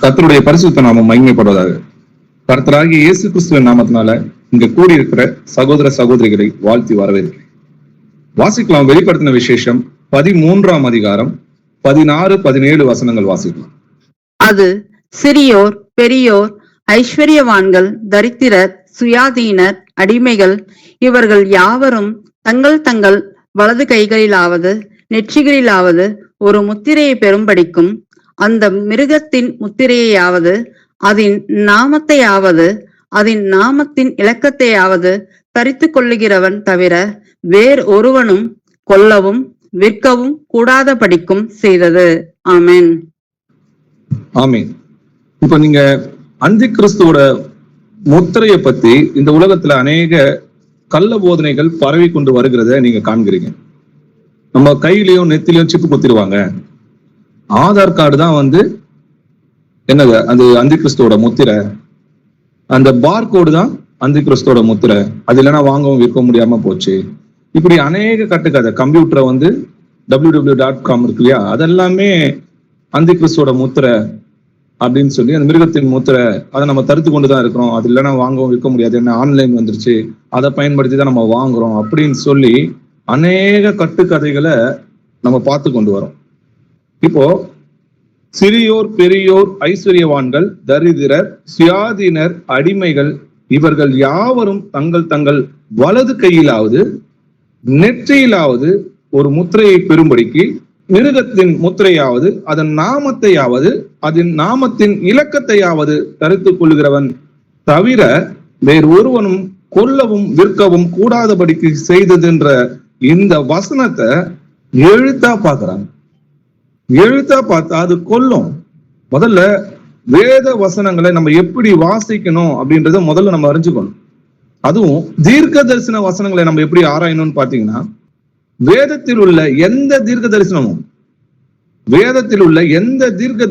கர்த்தருடைய பரிசுத்த நாமம் மகிமைப்படுவதாக. கர்த்தராகிய இயேசு கிறிஸ்துவின் நாமத்தினால இங்க கூடியிருக்கிற சகோதர சகோதரிகளை வாழ்த்தி வரவேற்கிறேன். வாசிக்கலாம் வெளிப்படுத்தின விசேஷம் 13ஆம் அதிகாரம் 16, 17 வசனங்கள் வாசிக்கலாம். அது சிறியோர், பெரியோர், ஐஸ்வர்யவான்கள், தரித்திரர், சுயாதீனர், அடிமைகள் இவர்கள் யாவரும் தங்கள் தங்கள் வலது கைகளிலாவது நெற்றிகளிலாவது ஒரு முத்திரையை பெறும்படிக்கும் அந்த மிருகத்தின் முத்திரையாவது அதன் நாமத்தையாவது அதன் நாமத்தின் இலக்கத்தையாவது தரித்து கொள்ளுகிறவன் தவிர வேறு ஒருவனும் கொல்லவும் விற்கவும் கூடாதபடிக்கும் செய்தது. ஆமென். ஆமென். இப்ப நீங்க அந்தி கிறிஸ்துவோட முத்திரையை பத்தி இந்த உலகத்துல அநேக கள்ள போதனைகள் பரவி கொண்டு வருகிறத நீங்க காண்கிறீங்க. நம்ம கையிலயும் நெத்திலையும் சிப்பு குத்திடுவாங்க. ஆதார் கார்டு தான் என்னது அந்த அந்தி கிறிஸ்துவோட முத்திரை, அந்த பார்கோடு தான் அந்தி கிறிஸ்துவோட முத்திரை, அது இல்லைன்னா வாங்கவும் விற்க முடியாம போச்சு. இப்படி அநேக கட்டுக்கதை. கம்ப்யூட்டரை www.com இருக்கு இல்லையா, அதெல்லாமே அந்தி கிறிஸ்துவோட முத்திரை அப்படின்னு சொல்லி அந்த மிருகத்தின் முத்திரை, அதை நம்ம தடுத்து கொண்டுதான் இருக்கிறோம், அது இல்லைன்னா வாங்கவும் விற்க முடியாது, என்ன ஆன்லைன் வந்துருச்சு, அதை பயன்படுத்தி தான் நம்ம வாங்குறோம் அப்படின்னு சொல்லி அநேக கட்டுக்கதைகளை நம்ம பார்த்து கொண்டு வரோம். இப்போ சிறியோர், பெரியோர், ஐஸ்வர்யவான்கள், தரித்திரர், சுயாதீனர், அடிமைகள் இவர்கள் யாவரும் தங்கள் தங்கள் வலது கையிலாவது நெற்றியிலாவது ஒரு முத்திரையை பெறும்படிக்கு மிருகத்தின் முத்திரையாவது அதன் நாமத்தையாவது அதன் நாமத்தின் இலக்கத்தையாவது தரித்துக் கொள்கிறவன் தவிர வேறு ஒருவனும் கொல்லவும் விற்கவும் கூடாதபடிக்கு செய்ததுன்ற இந்த வசனத்தை எழுத்தா பாக்குறாங்க. எழுத்தா பார்த்தா அது கொல்லும். முதல்ல வேத வசனங்களை நம்ம எப்படி வாசிக்கணும் அப்படின்றத முதல்ல நம்ம அறிஞ்சுக்கணும். அதுவும் தீர்க்க தரிசன வசனங்களை நம்ம எப்படி ஆராயணும்னு பாத்தீங்கன்னா, வேதத்தில் உள்ள எந்த தீர்க்க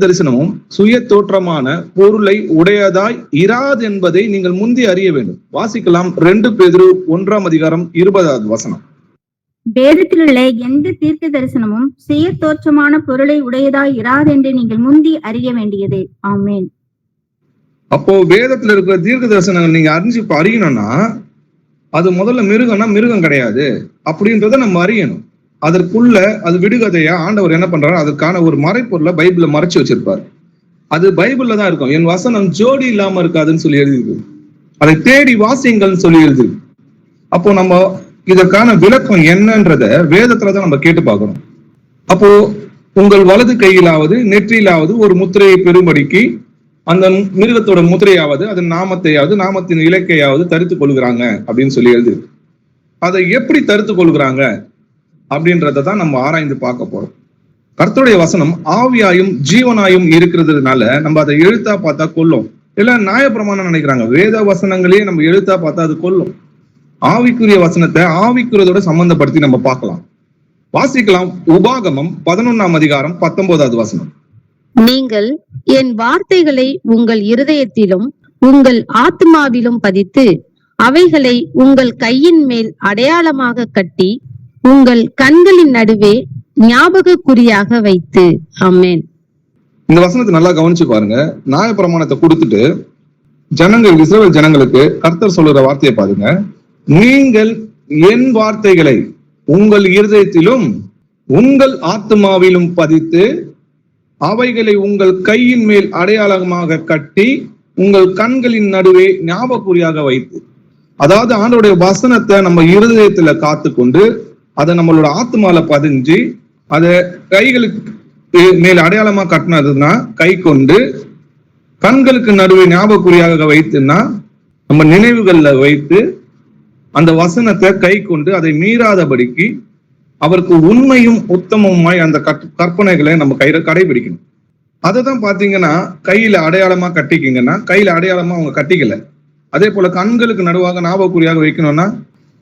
தரிசனமும் சுய தோற்றமான பொருளை உடையதாய் இராது என்பதை நீங்கள் முந்தி அறிய வேண்டும். வாசிக்கலாம் 2 பேதுரு 1ஆம் அதிகாரம் 20வது வசனம். வேதத்தில் உள்ள எந்த தீர்க்க தரிசனமும் சுய தோற்றமான பொருளை உடையதாய் இராது என்று நீங்கள் முந்தி அறிய வேண்டியது. ஆமென். அப்போ வேதத்துல இருக்கிற தீர்க்க தரிசனங்கள் நீங்க அறியணும்னா அது முதல்ல மிருகம் கிடையாது அப்படின்றத நம்ம அறியணும். அதற்குள்ள அது விடுகதையா ஆண்டவர் என்ன பண்றாரு, அதுக்கான ஒரு மறைப்பொருளை பைபிள்ல மறைச்சு வச்சிருப்பாரு. அது பைபிள்ல தான் இருக்கும். என் வசனம் ஜோடி இல்லாம இருக்காதுன்னு சொல்லி எழுதிருக்கு, அதை தேடி வாசியங்கள்னு சொல்லி எழுதிருக்கு. அப்போ நம்ம இதற்கான விளக்கம் என்னன்றத வேதத்துலதான் நம்ம கேட்டு பார்க்கணும். அப்போ உங்கள் வலது கையிலாவது நெற்றியிலாவது ஒரு முத்திரையை பெறும்படிக்கு அந்த மிருகத்தோட முத்திரையாவது அதன் நாமத்தையாவது நாமத்தின் இலக்கையாவது தரித்து கொள்கிறாங்க அப்படின்னு சொல்லி எழுது. அதை எப்படி தரித்து கொள்கிறாங்க அப்படின்றத தான் நம்ம ஆராய்ந்து பார்க்க போறோம். கர்த்தருடைய வசனம் ஆவியாயும் ஜீவனாயும் இருக்கிறதுனால நம்ம அதை எழுத்தா பார்த்தா கொல்லும். எல்லாம் நியாயப்பிரமாணம் நினைக்கிறாங்க, வேத வசனங்களே நம்ம எழுத்தா பார்த்தா அது கொல்லும். ஆவிக்குரிய வசனத்தை ஆவிக்குரியதோட சம்பந்தப்படுத்தி நம்ம பார்க்கலாம். வாசிக்கலாம் உபாகமம் 11ஆம் அதிகாரம் 19வது வசனம். நீங்கள் என் வார்த்தைகளை உங்கள் இருதயத்திலும் உங்கள் ஆத்மாவிலும் பதித்து அவைகளை உங்கள் கையின் மேல் அடையாளமாக கட்டி உங்கள் கண்களின் நடுவே ஞாபக குறியாக வைத்து. ஆமென். இந்த வசனத்தை நல்லா கவனிச்சு பாருங்க. நியாயப்பிரமாணத்தை கொடுத்துட்டு இஸ்ரவேல் ஜனங்களுக்கு கர்த்தர் சொல்லுற வார்த்தையை பாருங்க. நீங்கள் என் வார்த்தைகளை உங்கள் இருதயத்திலும் உங்கள் ஆத்மாவிலும் பதித்து அவைகளை உங்கள் கையின் மேல் அடையாளமாக கட்டி உங்கள் கண்களின் நடுவே ஞாபகக்குறியாக வைத்து. அதாவது ஆண்டவருடைய வசனத்தை நம்ம இருதயத்துல காத்து கொண்டு அதை நம்மளோட ஆத்மால பதிஞ்சு அதை கைகளுக்கு மேல் அடையாளமா கட்டினதுன்னா கை கொண்டு, கண்களுக்கு நடுவே ஞாபகக்குறியாக வைத்துன்னா நம்ம நினைவுகள்ல வைத்து அந்த வசனத்தை கை கொண்டு அதை மீறாதபடிக்கு அவருக்கு உண்மையும் உத்தமமாய் அந்த கற்பனைகளை நம்ம கடைபிடிக்கணும். அதை தான் பாத்தீங்கன்னா கையில அடையாளமா கட்டிக்கிங்கன்னா கையில அடையாளமா அவங்க கட்டிக்கல. அதே போல கண்களுக்கு நடுவாக ஞாபகக்குறியாக வைக்கணும்னா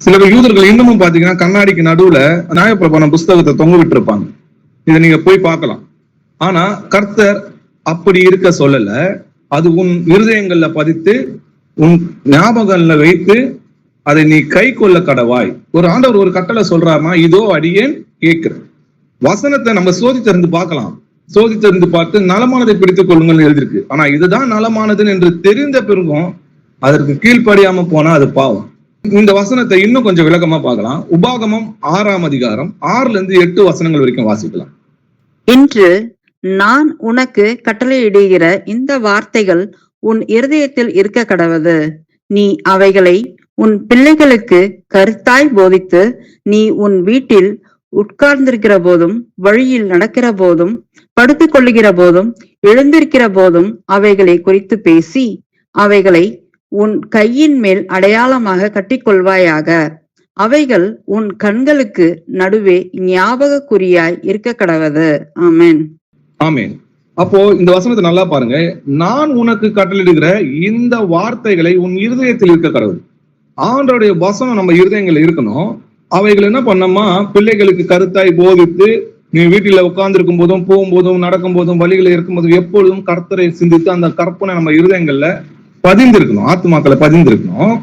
சில யூதர்கள் இன்னமும் பாத்தீங்கன்னா கண்ணாடிக்கு நடுவுல நியாயப்பிரமாண புஸ்தகத்தை தொங்க விட்டுருப்பாங்க. இதை நீங்க போய் பார்க்கலாம். ஆனா கர்த்தர் அப்படி இருக்க சொல்லல. அது உன் இருதயங்கள்ல பதித்து உன் ஞாபகங்கள்ல வைத்து அதை நீ கை கொள்ள கடவாய். ஒரு ஆண்டவர் ஒரு கட்டளை சொல்றாருன்னா இதோ அடியேன் கேட்கிறேன். வசனத்தை நம்ம சோதித்திருந்து பார்க்கலாம். சோதித்தறிந்து பார்த்து நலமானதை பிடித்துக் கொள்ளுங்கள் எழுதியிருக்கு. ஆனா இதுதான் நலமானது என்று தெரிந்த பிறகும் அதற்கு கீழ்ப்படியாம போனா அது பாவம். இந்த வசனத்தை இன்னும் கொஞ்சம் விளக்கமா பார்க்கலாம். உபாகமம் 6ஆம் அதிகாரம் 6-8 வசனங்கள் வரைக்கும் வாசிக்கலாம். இன்று நான் உனக்கு கட்டளையிடுகிற இந்த வார்த்தைகள் உன் இருதயத்தில் இருக்க கடவது. நீ அவைகளை உன் பிள்ளைகளுக்கு கருத்தாய் போதித்து, நீ உன் வீட்டில் உட்கார்ந்திருக்கிற போதும், வழியில் நடக்கிற போதும், படுத்துக் கொள்ளுகிற போதும், எழுந்திருக்கிற போதும் அவைகளை குறித்து பேசி, அவைகளை உன் கையின் மேல் அடையாளமாக கட்டிக்கொள்வாயாக. அவைகள் உன் கண்களுக்கு நடுவே ஞாபக குறியாய் இருக்க கடவது. ஆமென். ஆமென். அப்போ இந்த வசனத்தை நல்லா பாருங்க. நான் உனக்கு கட்டளையிடுகிற இந்த வார்த்தைகளை உன் இருதயத்தில் இருக்க கடவுள். ஆண்டவருடைய வசனம் நம்ம இருதயங்கள்ல இருக்கணும். அவைகள் என்ன பண்ணோமா, பிள்ளைகளுக்கு கருத்தாய் போதித்து, நீ வீட்டில உட்கார்ந்து இருக்கும் போதும், போகும்போதும், நடக்கும் போதும், வழிகளை இருக்கும் போதும் எப்பொழுதும் கர்த்தரை சிந்தித்து அந்த கற்பனை நம்ம இருதயங்கள்ல பதிந்திருக்கணும், ஆத்துமாக்களை பதிந்திருக்கணும்.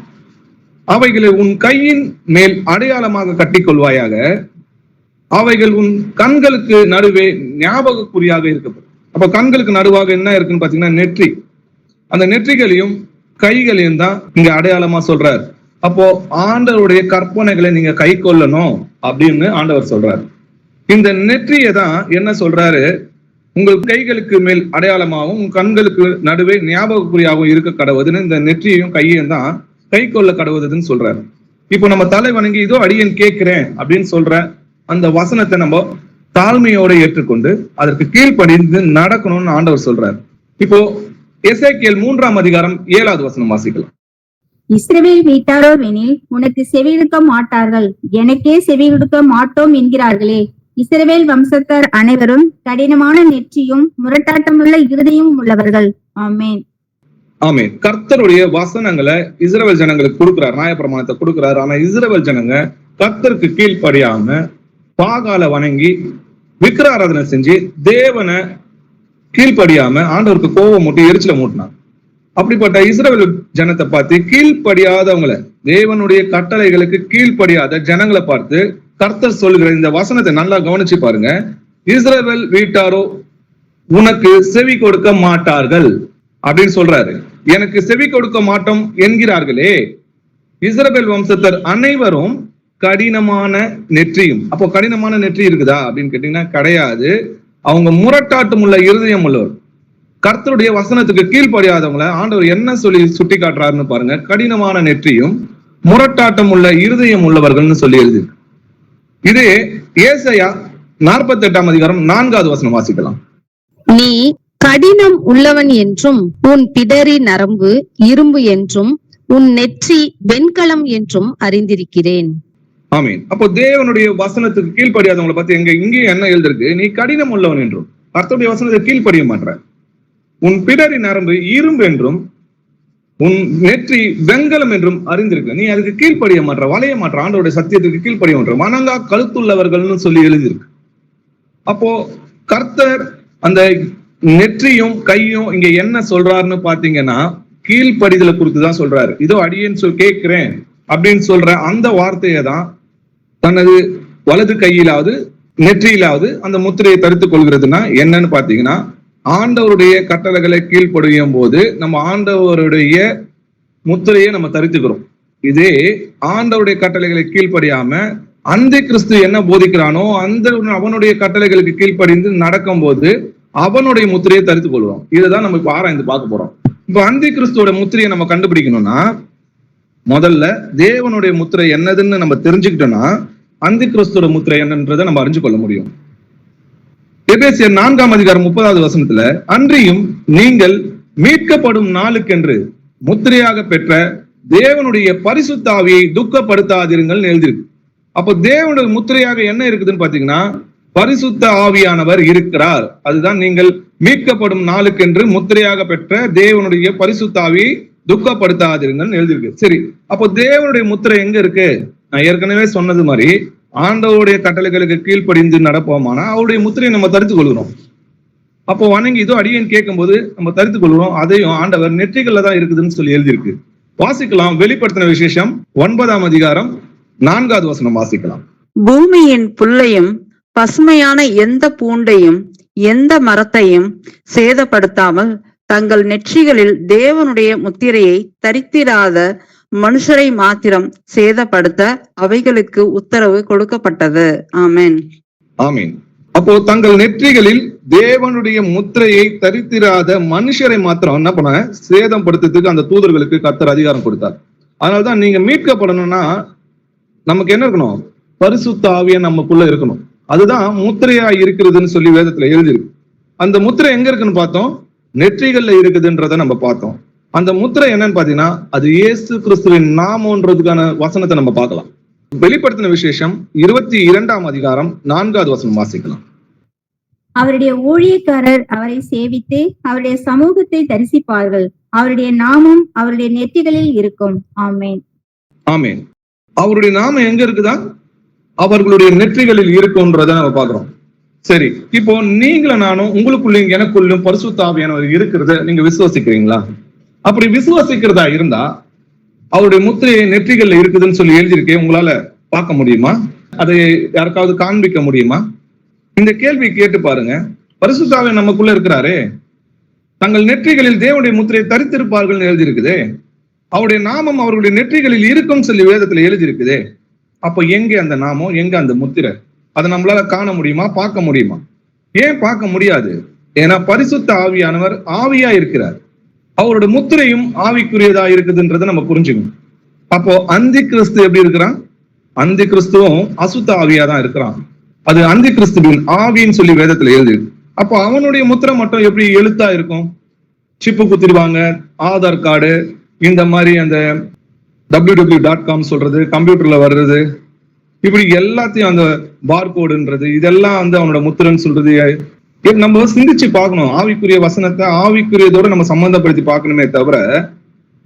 அவைகளை உன் கையின் மேல் அடையாளமாக கட்டிக்கொள்வாயாக. அவைகள் உன் கண்களுக்கு நடுவே ஞாபக குறியாக இருக்கப்படும். அப்ப கண்களுக்கு நடுவாக என்ன இருக்குன்னு பாத்தீங்கன்னா நெற்றி. அந்த நெற்றிகளையும் கைகளையும் தான் இங்க அடையாளமா சொல்றாரு. அப்போ ஆண்டவருடைய கற்பனைகளை நீங்க கை கொள்ளணும் அப்படின்னு ஆண்டவர் சொல்றாரு. இந்த நெற்றியை தான் என்ன சொல்றாரு, உங்கள் கைகளுக்கு மேல் அடையாளமாகவும் உங்க கண்களுக்கு நடுவே ஞாபக குறியாகவும் இருக்க கடவுதுன்னு இந்த நெற்றியையும் கையையும் தான் கை கொள்ள கடவுதுன்னு சொல்றாரு. இப்போ நம்ம தலை வணங்கி இதோ அடியேன் கேட்கிறேன் அப்படின்னு சொல்ற அந்த வசனத்தை நம்ம தாழ்மையோட ஏற்றுக்கொண்டு அதற்கு கீழ்ப்படிந்து நடக்கணும்னு ஆண்டவர் சொல்றாரு. இப்போ எசேக்கியேல் 3ஆம் அதிகாரம் 7வது வசனம் வாசிக்கலாம். இஸ்ரவேல் வீட்டாரோர் எனில் உனக்கு செவியெடுக்க மாட்டார்கள், எனக்கே செவியெடுக்க மாட்டோம் என்கிறார்களே. இஸ்ரவேல் வம்சத்தார் அனைவரும் கடினமான நெற்றியும் முரட்டாட்டமுள்ள இருதயமும் உள்ளவர்கள். ஆமென். ஆமென். கர்த்தருடைய வசனங்களை இஸ்ரவேல் ஜனங்களுக்கு கொடுக்கிறார், நியாயப்பிரமாணத்தை கொடுக்கிறார். ஆனா இஸ்ரவேல் ஜனங்க கர்த்தருக்கு கீழ்ப்படியாம பாகால வணங்கி விக்கிராராதனை செஞ்சு தேவனை கீழ்ப்படியாம ஆண்டவருக்கு கோபம் மூட்டி எரிச்சல மூட்டினார். அப்படிப்பட்ட இஸ்ரவேல் ஜனத்தை பார்த்து கீழ்ப்படியாதவங்களை, தேவனுடைய கட்டளைகளுக்கு கீழ்ப்படியாத ஜனங்களை பார்த்து கர்த்தர் சொல்லுகிற இந்த வசனத்தை நல்லா கவனிச்சு பாருங்க. இஸ்ரவேல் வீட்டாரோ உனக்கு செவி கொடுக்க மாட்டார்கள் அப்படின்னு சொல்றாரு. எனக்கு செவி கொடுக்க மாட்டோம் என்கிறார்களே. இஸ்ரவேல் வம்சத்தர் அனைவரும் கடினமான நெற்றியும். அப்போ கடினமான நெற்றி இருக்குதா அப்படின்னு கேட்டீங்கன்னா கிடையாது. அவங்க முரட்டாட்டம் உள்ள இருதயம் உள்ளவர். கர்த்தருடைய வசனத்துக்கு கீழ்ப்படியாதவங்களை ஆண்டவர் என்ன சொல்லி சுட்டி காட்டுறாருன்னு பாருங்க. கடினமான நெற்றியும் முரட்டாட்டம் உள்ள இருதயம் உள்ளவர்கள்னு சொல்லி எழுதி. இதே ஏசாயா 48ஆம் அதிகாரம் 4வது வசனம் வாசிக்கலாம். நீ கடினம் உள்ளவன் என்றும், உன் பிடரி நரம்பு இரும்பு என்றும், உன் நெற்றி வெண்கலம் என்றும் அறிந்திருக்கிறேன். ஆமீன். அப்போ தேவனுடைய வசனத்துக்கு கீழ்ப்படியாதவங்களை பத்தி இங்கே என்ன எழுதிருக்கு, நீ கடினம் உள்ளவன் என்றும் கர்த்தருடைய வசனத்தை கீழ்ப்படிய மாட்ட. உன் பிடரி நரம்பு இரும்பு என்றும் உன் நெற்றி வெண்கலம் என்றும் அறிந்திருக்கு. நீ அதுக்கு கீழ்ப்படிய மாட்ட, வளைய மாட்ட, ஆண்டவருடைய சத்தியத்துக்கு கீழ்ப்படிய மாட்ட. வணங்கா கழுத்துள்ளவர்கள்னு சொல்லி எழுதியிருக்கு. அப்போ கர்த்தர் அந்த நெற்றியும் கையும் இங்க என்ன சொல்றாருன்னு பாத்தீங்கன்னா கீழ்ப்படிதலை குறித்துதான் சொல்றாரு. இதோ அடியேன்னு கேட்கிறேன் அப்படின்னு சொல்ற அந்த வார்த்தையை தான் தனது வலது கையிலாவது நெற்றியிலாவது அந்த முத்திரையை தரித்துக் கொள்கிறதுனா என்னன்னு பாத்தீங்கன்னா, ஆண்டவருடைய கட்டளைகளை கீழ்ப்படியும் போது நம்ம ஆண்டவருடைய முத்திரையை நம்ம தரித்துக்கிறோம். இதே ஆண்டவருடைய கட்டளைகளை கீழ்ப்படியாம அந்தி கிறிஸ்து என்ன போதிக்கிறானோ அந்த அவனுடைய கட்டளைகளுக்கு கீழ்ப்படிந்து நடக்கும் போது அவனுடைய முத்திரையை தரித்துக் கொள்வோம். இதுதான் நம்ம இப்ப ஆராய்ந்து பார்க்க போறோம். இப்ப அந்தி கிறிஸ்துவோட முத்திரையை நம்ம கண்டுபிடிக்கணும்னா முதல்ல தேவனுடைய முத்திரை என்னதுன்னு நம்ம தெரிஞ்சுக்கிட்டோம்னா அந்தி கிறிஸ்துவோட முத்திரை என்னன்றதை நம்ம அறிஞ்சு கொள்ள முடியும். எபேசியர் 4ஆம் அதிகாரம் 30வது வசனத்துல, அன்றியும் நீங்கள் மீட்கப்படும் நாளுக்கென்று முத்திரையாக பெற்ற தேவனுடைய பரிசுத்த ஆவியை துக்கப்படுத்தாதிருங்கள் எழுதிருக்கு. அப்போ தேவனுடைய முத்திரையாக என்ன இருக்குதுன்னு பாத்தீங்கன்னா பரிசுத்த ஆவியானவர் இருக்கிறார். அதுதான் நீங்கள் மீட்கப்படும் நாளுக்கென்று முத்திரையாக பெற்ற தேவனுடைய பரிசுத்த ஆவியை துக்கப்படுத்தாதிருங்கள் எழுதிருக்கு. சரி, அப்போ தேவனுடைய முத்திரை எங்க இருக்கு? நான் ஏற்கனவே சொன்னது மாதிரி ஆண்டவருடைய கட்டளைகளுக்கு கீழ்ப்படிந்து நடப்போமானா அவருடைய முத்திரையை நம்ம தரித்துக் கொள்கிறோம். அப்போ வணங்கி இதோ அடியேன் கேட்கும் போது நம்ம தரித்துக் கொள்கிறோம். அதையும் ஆண்டவர் நெற்றிகள்ல தான் இருக்குதுன்னு சொல்லி எழுதியிருக்கு. வாசிக்கலாம். வெளிப்படுத்தின விசேஷம் 9ஆம் அதிகாரம் 4வது வசனம் வாசிக்கலாம். பூமியின் புல்லையும் பசுமையான எந்த பூண்டையும் எந்த மரத்தையும் சேதப்படுத்தாமல் தங்கள் நெற்றிகளில் தேவனுடைய முத்திரையை தரித்திராத மனுஷரை மாத்திரம் சேதப்படுத்த அவைகளுக்கு உத்தரவு கொடுக்கப்பட்டது. ஆமென். ஆமென். அப்போ தங்கள் நெற்றிகளில் தேவனுடைய முத்திரையை தரித்திராத மனுஷரை மாத்திரம் என்ன பண்ண சேதப்படுத்துறதுக்கு அந்த தூதர்களுக்கு கர்த்தர் அதிகாரம் கொடுத்தார். அதனாலதான் நீங்க மீட்கப்படணும்னா நமக்கு என்ன இருக்கணும்? பரிசுத்த ஆவியா நமக்குள்ள இருக்கணும். அதுதான் முத்திரையா இருக்கிறதுன்னு சொல்லி வேதத்துல எழுதிருக்கு. அந்த முத்திரை எங்க இருக்குன்னு பார்த்தோம், நெற்றிகள்ல இருக்குதுன்றத நம்ம பார்த்தோம். அந்த முத்திரை என்னன்னு பாத்தீங்கன்னா அது இயேசு கிறிஸ்துவின் நாமன்றதுக்கான வசனத்தை நம்ம பார்க்கலாம். வெளிப்படுத்தின விசேஷம் 22ஆம் அதிகாரம் 4வது வசனம் வாசிக்கலாம். அவருடைய ஊழியக்காரர் அவரை சேவித்து அவருடைய சமூகத்தை தரிசிப்பார்கள். அவருடைய நாமம் அவருடைய நெற்றிகளில் இருக்கும். ஆமென். ஆமென். அவருடைய நாமம் எங்க இருக்குதா? அவர்களுடைய நெற்றிகளில் இருக்கும்ன்றத நம்ம பாக்குறோம். சரி, இப்போ நீங்களும் நானும் உங்களுக்குள்ளும் எனக்குள்ளும் பரிசுத்த ஆவியானவர் இருக்கிறத நீங்க விசுவாசிக்கிறீங்களா? அப்படி விசுவாசிக்கிறதா இருந்தா அவருடைய முத்திரை நெற்றிகள்ல இருக்குதுன்னு சொல்லி எழுதியிருக்கேன், உங்களால பார்க்க முடியுமா? அதை யாருக்காவது காண்பிக்க முடியுமா? இந்த கேள்வி கேட்டு பாருங்க. பரிசுத்த ஆவியானவர் நமக்குள்ள இருக்கிறாரே, தங்கள் நெற்றிகளில் தேவனுடைய முத்திரையை தரித்திருப்பார்கள் எழுதியிருக்குதே, அவருடைய நாமம் அவர்களுடைய நெற்றிகளில் இருக்கும் சொல்லி வேதத்துல எழுதியிருக்குதே. அப்ப எங்க அந்த நாமம், எங்க அந்த முத்திரை? அதை நம்மளால காண முடியுமா, பார்க்க முடியுமா? ஏன் பார்க்க முடியாது? ஏன்னா பரிசுத்த ஆவியானவர் ஆவியா இருக்கிறார். அவரோட முத்திரையும் ஆவிக்குரியதா இருக்குதுன்றதை நம்ம புரிஞ்சுக்கணும். அப்போ அந்தி கிறிஸ்து எப்படி இருக்கிறான்? அந்தி கிறிஸ்துவும் அசுத்த ஆவியா தான் இருக்கிறான். அது அந்தி கிறிஸ்துவின் ஆவின்னு சொல்லி வேதத்துல எழுது. அப்போ அவனுடைய முத்திரை மட்டும் எப்படி எழுத்தா இருக்கும்? சிப்பு குத்திடுவாங்க, ஆதார் கார்டு, இந்த மாதிரி அந்த www.com சொல்றது, கம்ப்யூட்டர்ல வர்றது, இப்படி எல்லாத்தையும் அந்த பார்கோடுன்றது, இதெல்லாம் வந்து அவனோட முத்திரன்னு சொல்றது. நம்ம சிந்திச்சு பார்க்கணும். ஆவிக்குரிய வசனத்தை ஆவிக்குரியதோட நம்ம சம்பந்தப்படுத்தி பார்க்கணுமே தவிர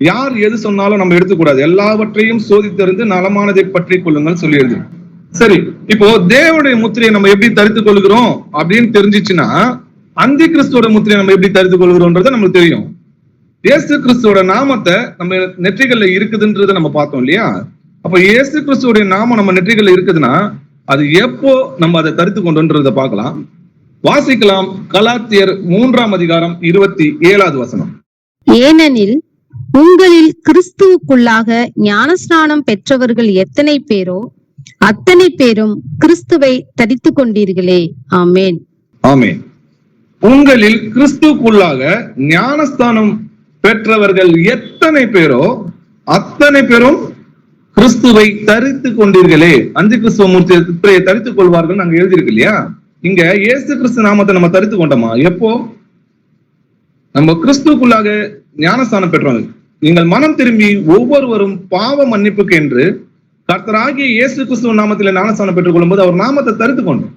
யார் எது சொன்னாலும் நம்ம எடுத்துக்கூடாது. எல்லாவற்றையும் சோதித்தறிந்து நலமானதை பற்றி கொள்ளுங்கள் சொல்லி எழுது. சரி, இப்போ தேவனுடைய முத்திரையை நம்ம எப்படி தரித்து கொள்கிறோம் அப்படின்னு தெரிஞ்சிச்சுன்னா அந்தி கிறிஸ்துவோட முத்திரையை நம்ம எப்படி தரித்து கொள்கிறோம்ன்றது நம்மளுக்கு தெரியும். இயேசு கிறிஸ்துவோட நாமத்தை நம்ம நெற்றிகள்ல இருக்குதுன்றதை நம்ம பார்த்தோம் இல்லையா? அப்ப இயேசு கிறிஸ்துவோட நாமம் நம்ம நெற்றிகள்ல இருக்குதுன்னா அது எப்போ நம்ம அதை தரித்து கொண்டோன்றதை பார்க்கலாம். வாசிக்கலாம். கலாத்தியர் 3ஆம் அதிகாரம் 27வது வசனம். ஏனெனில் உங்களில் கிறிஸ்துவுக்குள்ளாக ஞானஸ்நானம் பெற்றவர்கள் எத்தனை பேரோ அத்தனை பேரும் கிறிஸ்துவை தரித்து கொண்டீர்களே. ஆமென். ஆமென். உங்களில் கிறிஸ்துவுக்குள்ளாக ஞானஸ்தானம் பெற்றவர்கள் எத்தனை பேரோ அத்தனை பேரும் கிறிஸ்துவை தரித்து கொண்டீர்களே. அந்தி கிறிஸ்துவ முத்திரையை தரித்துக் கொள்வார்கள் நாங்க எழுதியிருக்கு இல்லையா? இங்க இயேசு கிறிஸ்து நாமத்தை நம்ம தரித்து கொண்டோமா? எப்போ? நம்ம கிறிஸ்துவுக்குள்ளாக ஞானஸ்தானம் பெற்றவங்க நீங்கள் மனம் திரும்பி ஒவ்வொருவரும் பாவ மன்னிப்புக்கு என்று கர்த்தராகிய இயேசு கிறிஸ்துவ நாமத்தில ஞானஸ்தானம் பெற்றுக் கொள்ளும் போது அவர் நாமத்தை தரித்து கொண்டோம்.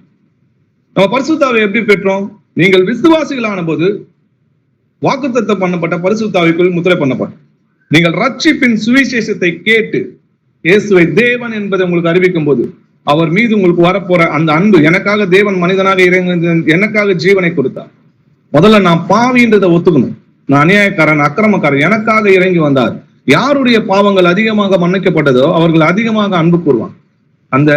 நம்ம பரிசுத்தாவை எப்படி பெற்றோம்? நீங்கள் விசுவாசிகளான போது வாக்குத்தத்தம் பண்ணப்பட்ட பரிசுத்தாவிக்குள் முத்திரை பண்ணப்பட்ட நீங்கள் ரட்சிப்பின் சுவிசேஷத்தை கேட்டு இயேசுவை தேவன் என்பதை உங்களுக்கு அறிவிக்கும் போது அவர் மீது உங்களுக்கு வரப்போற அந்த அன்பு, எனக்காக தேவன் மனிதனாக இறங்கி எனக்காக ஜீவனை கொடுத்தார். முதல்ல நான் பாவின்றதை ஒத்துக்கணும். நான் அநியாயக்காரன், அக்கிரமக்காரன், எனக்காக இறங்கி வந்தார். யாருடைய பாவங்கள் அதிகமாக மன்னிக்கப்பட்டதோ அவர்கள் அதிகமாக அன்பு கூறுவாங்க. அந்த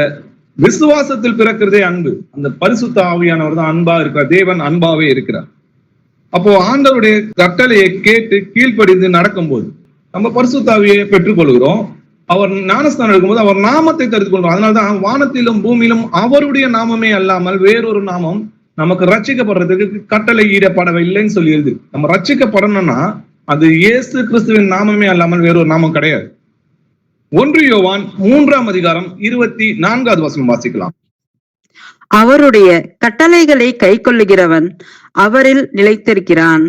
விசுவாசத்தில் பிறக்கிறதே அன்பு. அந்த பரிசுத்த ஆவியானவர் தான் அன்பா இருக்கிறார். தேவன் அன்பாவே இருக்கிறார். அப்போ ஆண்டவருடைய கட்டளையை கேட்டு கீழ்ப்படிந்து நடக்கும் போது நம்ம பரிசுத்த ஆவியை பெற்றுக்கொள்கிறோம். அவர் ஞானஸ்தானம் எடுக்கும்போது அவர் நாமத்தை தரித்து கொள்றோம். அதனால்தான் வானத்திலும் பூமியிலும் அவருடைய நாமமே அல்லாமல் வேறொரு நாமம் நமக்கு ரட்சிக்கப்படுறதுக்கு கட்டளை ஈடப்படவில்லைன்னு சொல்லி எழுது. நம்ம ரட்சிக்கப்படணும்னா அது இயேசு கிறிஸ்துவின் நாமமே அல்லாமல் வேறொரு நாமம் கிடையாது. 1 யோவான் 3ஆம் அதிகாரம் 24வது வசனம் வாசிக்கலாம். அவருடைய கட்டளைகளை கைக்கொள்ளுகிறவன் அவரில் நிலைத்திருக்கிறான்,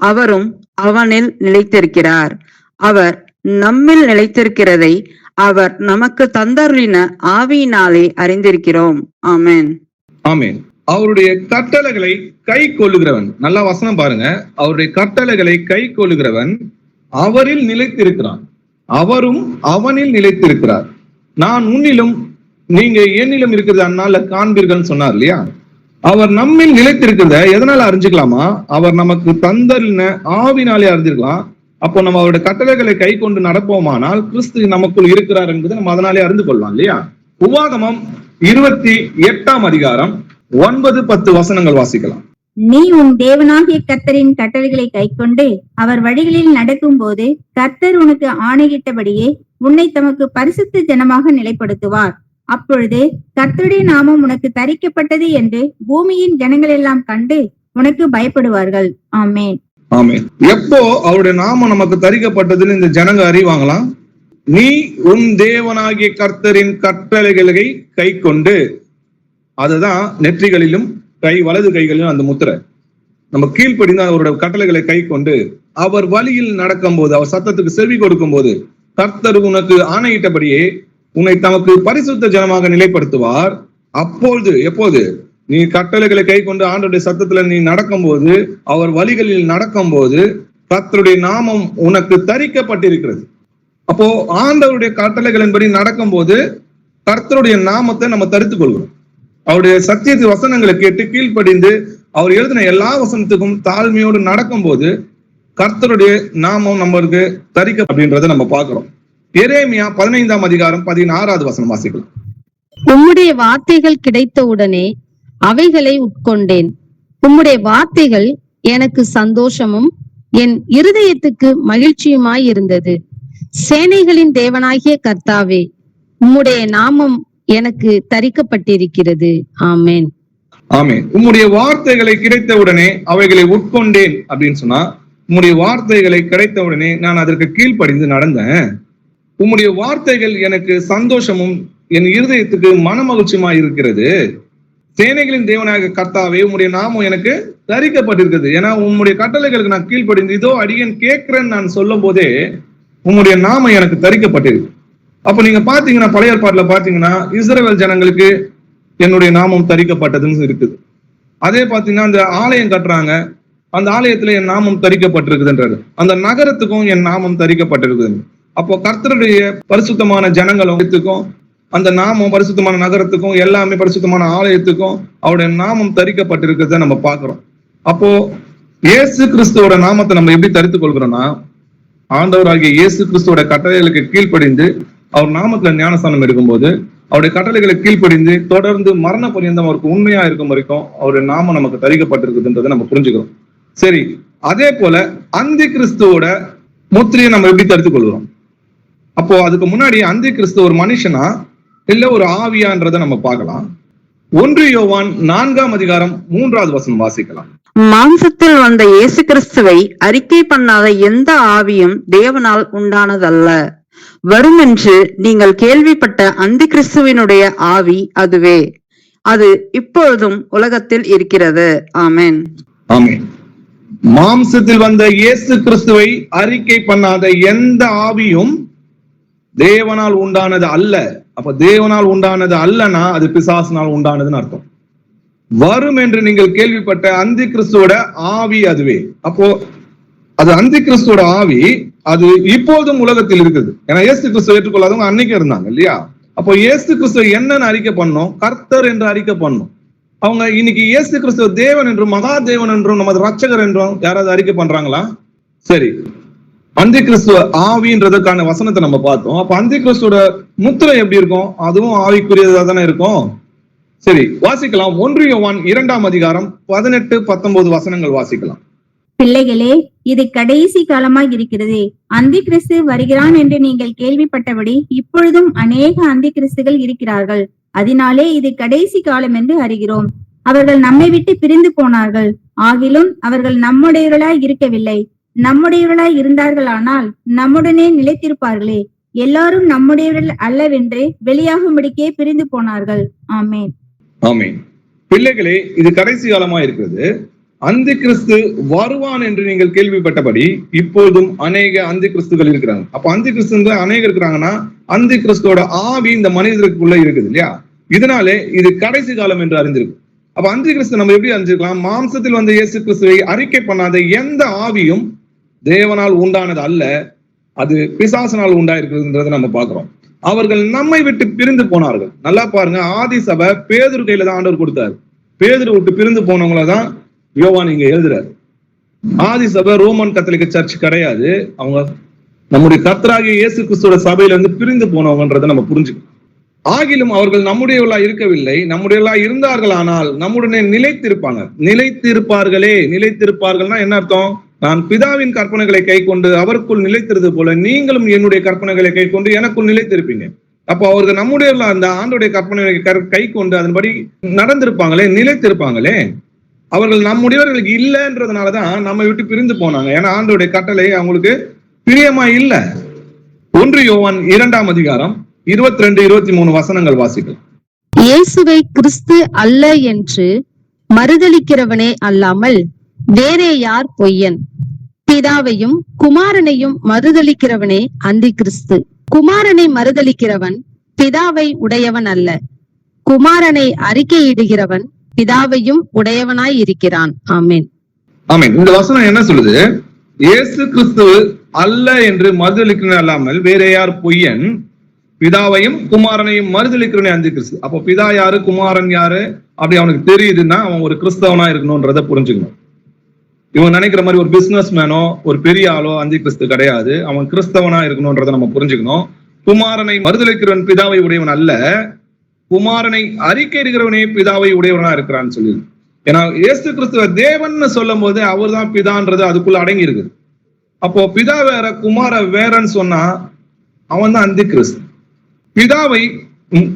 அவரும் அவனில் நிலைத்திருக்கிறார். அவர் நம்மில் நிலைத்திருக்கிறதை அவர் நமக்கு தந்தருளின ஆவியினாலே அறிந்திருக்கிறோம். ஆமென். ஆமென். அவருடைய கட்டளைகளை கை கொள்ளுகிறவன், நல்லா வசனம் பாருங்க, அவருடைய கட்டளைகளை கை கொள்ளுகிறவன் அவரில் நிலைத்திருக்கிறான், அவரும் அவனில் நிலைத்திருக்கிறார். நான் உன்னிலும் நீங்க என்னிலும் இருக்கிறது அந்நாள்ல காண்பீர்கள் சொன்னார் இல்லையா? அவர் நம்மில் நிலைத்திருக்கிறத எதனால அறிஞ்சுக்கலாமா? அவர் நமக்கு தந்தரின ஆவினாலே அறிஞ்சிருக்கலாம். அப்போ நம்ம அவருடைய கட்டளைகளை கை கொண்டு நடப்போமானால் கிறிஸ்து நமக்குள் இருக்கிறார் என்பதை நம்ம அதனாலே அறிந்து கொள்ளலாம் இல்லையா? உபாகமம் 28ஆம் அதிகாரம் 9-10 வசனங்கள் வாசிக்கலாம். நீ உன் தேவனாகிய கர்த்தரின் கட்டளைகளை கைக்கொண்டு அவர் வழிகளில் நடக்கும்போது கர்த்தர் உனக்கு ஆணையிட்டபடியே உன்னை தமக்கு பரிசுத்த ஜனமாக நிலைப்படுத்துவார். அப்பொழுது கர்த்தருடைய நாமம் உனக்கு தரிக்கப்பட்டது என்று பூமியின் ஜனங்கள் எல்லாம் கண்டு உனக்கு பயப்படுவார்கள். ஆமென். ஆமென். எப்போ அவருடைய நாமம் நமக்கு தரிக்கப்பட்டதுன்னு இந்த ஜனங்க அறிவாங்களாம்? நீ உன் தேவனாகிய கர்த்தரின் கட்டளைகளை கை கொண்டு, அதுதான் நெற்றிகளிலும் வலது கைகளிலும் அந்த முத்திரை. நம்ம கீழ்ப்படிந்து அவருடைய கட்டளைகளை கை கொண்டு அவர் வழியில் நடக்கும் போது, அவர் சத்தத்துக்கு செவி கொடுக்கும் போது கர்த்தர் உனக்கு ஆணையிட்டபடியே உன்னை தமக்கு பரிசுத்த ஜனமாக நிலைப்படுத்துவார். அப்பொழுது எப்போது நீ கட்டளைகளை கை கொண்டு ஆண்டவருடைய சத்தத்துல நீ நடக்கும் போது, அவர் வழிகளில் நடக்கும் போது கர்த்தருடைய நாமம் உனக்கு தரிக்கப்பட்டிருக்கிறது. அப்போ ஆண்டவருடைய கட்டளைகளின்படி நடக்கும் போது கர்த்தருடைய நாமத்தை நம்ம தரித்துக் கொள்கிறோம். அவருடைய சத்தியத்து வசனங்களை கேட்டு கீழ்ப்படிந்து அவர் எழுதின எல்லா வசனத்துக்கும் தாழ்மையோடு நடக்கும் போது கர்த்தருடைய நாமம் நம்மளுக்கு தரிக்க அப்படின்றத நம்ம பார்க்கிறோம். எரேமியா 15ஆம் அதிகாரம் 16வது வசனம் வாசிக்கலாம். உம்முடைய வார்த்தைகள் கிடைத்தவுடனே அவைகளை உட்கொண்டேன். உம்முடைய வார்த்தைகள் எனக்கு சந்தோஷமும் என் இருதயத்துக்கு மகிழ்ச்சியுமாய் இருந்தது. சேனைகளின் தேவனாகிய கர்த்தாவே, உம்முடைய நாமம் எனக்கு தரிக்கப்பட்டிருக்கிறது. ஆமென். ஆமென். உம்முடைய வார்த்தைகளை கிடைத்தவுடனே அவைகளை உட்கொண்டேன் அப்படின்னு சொன்னா, உம்முடைய வார்த்தைகளை கிடைத்தவுடனே நான் அதற்கு கீழ்ப்படிந்து நடந்தேன். உம்முடைய வார்த்தைகள் எனக்கு சந்தோஷமும் என் இருதயத்துக்கு மன மகிழ்ச்சியுமாய் இருக்கிறது. சேனைகளின் தேவனாக கர்த்தாவே, உம்முடைய நாமம் எனக்கு தரிக்கப்பட்டிருக்கிறது. ஏன்னா உம்முடைய கட்டளைகளுக்கு நான் கீழ்ப்படிந்து இதோ அடியேன் கேட்கிறேன்னு நான் சொல்லும் போதே உம்முடைய நாமம் எனக்கு தரிக்கப்பட்டிருக்கு. அப்ப நீங்க பாத்தீங்கன்னா பழைய ஏற்பாட்டுல பாத்தீங்கன்னா இஸ்ரவேல் ஜனங்களுக்கு என்னுடைய நாமம் தரிக்கப்பட்டதுன்னு இருக்குது. அதே பாத்தீங்கன்னா அந்த ஆலயம் கட்டுறாங்க, அந்த ஆலயத்துல என் நாமம் தரிக்கப்பட்டிருக்குதுன்றாரு. அந்த நகரத்துக்கும் என் நாமம் தரிக்கப்பட்டிருக்குது. அப்போ கர்த்தருடைய பரிசுத்தமான ஜனங்களுக்கும் அந்த நாமம் பரிசுத்தமான நகரத்துக்கும் எல்லாமே பரிசுத்தமான ஆலயத்துக்கும் அவருடைய நாமம் தரிக்கப்பட்டிருக்கிறத நம்ம பாக்குறோம். அப்போ இயேசு கிறிஸ்துவோட நாமத்தை நம்ம எப்படி தரித்துக் கொள்கிறோம்னா, ஆண்டவராகிய இயேசு கிறிஸ்துவோட கட்டளைகளுக்கு கீழ்ப்படிந்து அவர் நாமத்துல ஞானஸ்தானம் எடுக்கும்போது அவருடைய கட்டளைகளை கீழ்ப்படிந்து தொடர்ந்து மரண பரியந்தம் அவருக்கு உண்மையா இருக்கும் வரைக்கும் அவருடைய நாமம் நமக்கு தரிக்கப்பட்டிருக்குதுன்றதை நம்ம புரிஞ்சுக்கிறோம். சரி, அதே போல அந்தி கிறிஸ்துவோட முத்திரையை நம்ம எப்படி தரித்துக் கொள்கிறோம்? அப்போ அதுக்கு முன்னாடி அந்தி கிறிஸ்து ஒரு மனுஷனா இல்ல ஒரு ஆவியான்றதை நம்ம பார்க்கலாம். 1 யோவான் 4ஆம் அதிகாரம் 3வது வசனம் வாசிக்கலாம். மாம்சத்தில் வந்த இயேசு கிறிஸ்துவை அறிக்கை பண்ணாத எந்த ஆவியும் தேவனால் உண்டானதல்ல. வருமென்று நீங்கள் கேள்விப்பட்ட அந்தி கிறிஸ்துவினுடைய ஆவி அதுவே. அது இப்பொழுதும் உலகத்தில் இருக்கிறது. ஆமென். ஆமென். மாம்சத்தில் வந்த இயேசு கிறிஸ்துவை அறிக்கை பண்ணாத எந்த ஆவியும் தேவனால் உண்டானது அல்ல. அப்ப தேவனால் உண்டானது அல்லனா அது பிசாசினால் உண்டானதுன்னு அர்த்தம். வரும் என்று நீங்கள் கேள்விப்பட்ட அந்தி கிறிஸ்துவோட ஆவி அதுவே. அப்போ அது அந்தி கிறிஸ்துவோட ஆவி, அது இப்போதும் உலகத்தில் இருக்குது. ஏன்னா இயேசு கிறிஸ்துவ ஏற்றுக்கொள்ளாதவங்க அன்னைக்கு இருந்தாங்க இல்லையா? அப்போ இயேசு கிறிஸ்துவ என்னன்னு அறிக்கை பண்ணோம்? கர்த்தர் என்று அறிக்கை பண்ணோம். அவங்க இன்னைக்கு இயேசு கிறிஸ்துவ தேவன் என்றும் மகா தேவன் என்றும் நமது ரட்சகர் என்றும் யாராவது அறிக்கை பண்றாங்களா? சரி, அந்தி கிறிஸ்துவ ஆவின்றதுக்கான வசனத்தை நம்ம பார்த்தோம். அப்ப அந்தி கிறிஸ்துவோட முத்திரை எப்படி இருக்கும்? அதுவும் ஆவிக்குரியதா தானே இருக்கும். சரி, வாசிக்கலாம். 1 யோவான் 2ஆம் அதிகாரம் 18-19 வசனங்கள் வாசிக்கலாம். பிள்ளைகளே, இது கடைசி காலமாய் இருக்கிறது. அந்தி கிறிஸ்து வருகிறான் என்று நீங்கள் கேள்விப்பட்டபடி இப்பொழுதும் அநேக அந்தி கிறிஸ்துகள் இருக்கிறார்கள். அதனாலே இது கடைசி காலம் என்று அறிகிறோம். அவர்கள் நம்மை விட்டு பிரிந்து போனார்கள், ஆகிலும் அவர்கள் நம்முடையவர்களாய் இருக்கவில்லை. நம்முடையவர்களாய் இருந்தார்களானால் நம்முடனே நிலைத்திருப்பார்களே. எல்லாரும் நம்முடையவர்கள் அல்லவென்று வெளியாகும்படிக்கே பிரிந்து போனார்கள். ஆமென். ஆமென். பிள்ளைகளே, இது கடைசி காலமா இருக்கிறது. அந்தி கிறிஸ்து வருவான் என்று நீங்கள் கேள்விப்பட்டபடி இப்போதும் அநேக அந்தி கிறிஸ்துகள் இருக்கிறாங்க. அப்ப அந்தி கிறிஸ்து அநேக இருக்கிறாங்கன்னா அந்தி கிறிஸ்துவோட ஆவி இந்த மனிதருக்குள்ள இருக்குது இல்லையா? இதனாலே இது கடைசி காலம் என்று அறிந்திருக்கு. அப்ப அந்தி கிறிஸ்து நம்ம எப்படி அறிஞ்சிருக்கலாம்? மாம்சத்தில் வந்த இயேசு கிறிஸ்துவை அறிக்கை பண்ணாத எந்த ஆவியும் தேவனால் உண்டானது அல்ல, அது பிசாசனால் உண்டாயிருக்கிறதுன்றதை நம்ம பாக்குறோம். அவர்கள் நம்மை விட்டு பிரிந்து போனார்கள். நல்லா பாருங்க, ஆதி சபை பேதுரு கையில தான் ஆண்டவர் கொடுத்தாரு. பேதுரு விட்டு பிரிந்து போனவங்களதான் யோவான் இங்க எழுதுறாரு. ஆதி சபை ரோமன் கத்தோலிக்க சர்ச் கிடையாது. அவங்க நம்முடைய கர்த்தராகிய இயேசு கிறிஸ்துவோட சபையில இருந்து பிரிந்து போனவங்கன்றதை நம்ம புரிஞ்சுக்கணும். ஆகிலும் அவர்கள் நம்முடையவர்களா இருக்கவில்லை, நம்முடையவர்களா இருந்தார்கள், ஆனால் நம்முடனே நிலைத்திருப்பாங்க. நிலைத்திருப்பார்கள்னா என்ன அர்த்தம்? நான் பிதாவின் கற்பனைகளை கை கொண்டு அவருக்குள் நிலைத்திருது போல நீங்களும் என்னுடைய கற்பனைகளை கை கொண்டு எனக்குள் நிலைத்திருப்பீங்க. அப்போ அவர்கள் நம்முடையவர்களா அந்த ஆண்டுடைய கற்பனைகளை கை கொண்டு அதன்படி நடந்திருப்பாங்களே, நிலைத்திருப்பாங்களே. அவர்கள் நம்முடையவர்களுக்கு இல்லைன்றதுனாலதான் நம்மை விட்டு பிரிந்து போனாங்க. ஏன்னா ஆண்டோடைய கட்டளை அவங்களுக்கு பிரியமா இல்ல. 1 யோவான் 2ஆம் அதிகாரம் 22, 23 வசனங்கள் வாசிக்கலாம். இயேசுவை கிறிஸ்து அல்ல என்று மறுதலிக்கிறவனே அல்லாமல் வேறே யார் பொய்யன்? பிதாவையும் குமாரனையும் மறுதலிக்கிறவனே அந்தி கிறிஸ்து. குமாரனை மறுதலிக்கிறவன் பிதாவை உடையவன் அல்ல, குமாரனை அறிக்கையிடுகிறவன் பிதாவையும் உடையவனாய் இருக்கிறான். ஆமென். ஆமென். இந்த வசனம் என்ன சொல்லுது? இயேசு கிறிஸ்து அல்ல என்று மறுதலிக்கிறவன் அல்லாமல் வேற யார் பொய்யன்? பிதாவையும் குமாரனையும் மறுதலிக்கிறவனே அந்தி கிறிஸ்து. அப்போ பிதா யாரு, குமாரன் யாரு அப்படி அவனுக்கு தெரியுதுன்னா அவன் ஒரு கிறிஸ்தவனா இருக்கணும்ன்றத புரிஞ்சுக்கணும். இவன் நினைக்கிற மாதிரி ஒரு பிசினஸ் மேனோ ஒரு பெரிய ஆளோ அந்தி கிறிஸ்து கிடையாது. அவன் கிறிஸ்தவனா இருக்கணும்ன்றத நம்ம புரிஞ்சுக்கணும். குமாரனை மறுதலிக்கிறவன் பிதாவை உடையவன் அல்ல, குமாரனை அறிக்கையிடுகிறவனே பிதாவை உடையவனா இருக்கிறான்னு சொல்லி. ஏன்னா இயேசு கிறிஸ்துவ தேவன் சொல்லும் போது அவர் தான் பிதான்றது அதுக்குள்ள அடங்கி இருக்குது. அப்போ பிதா வேற குமார வேறன்னு சொன்னா அவன் தான் அந்தி கிறிஸ்து. பிதாவை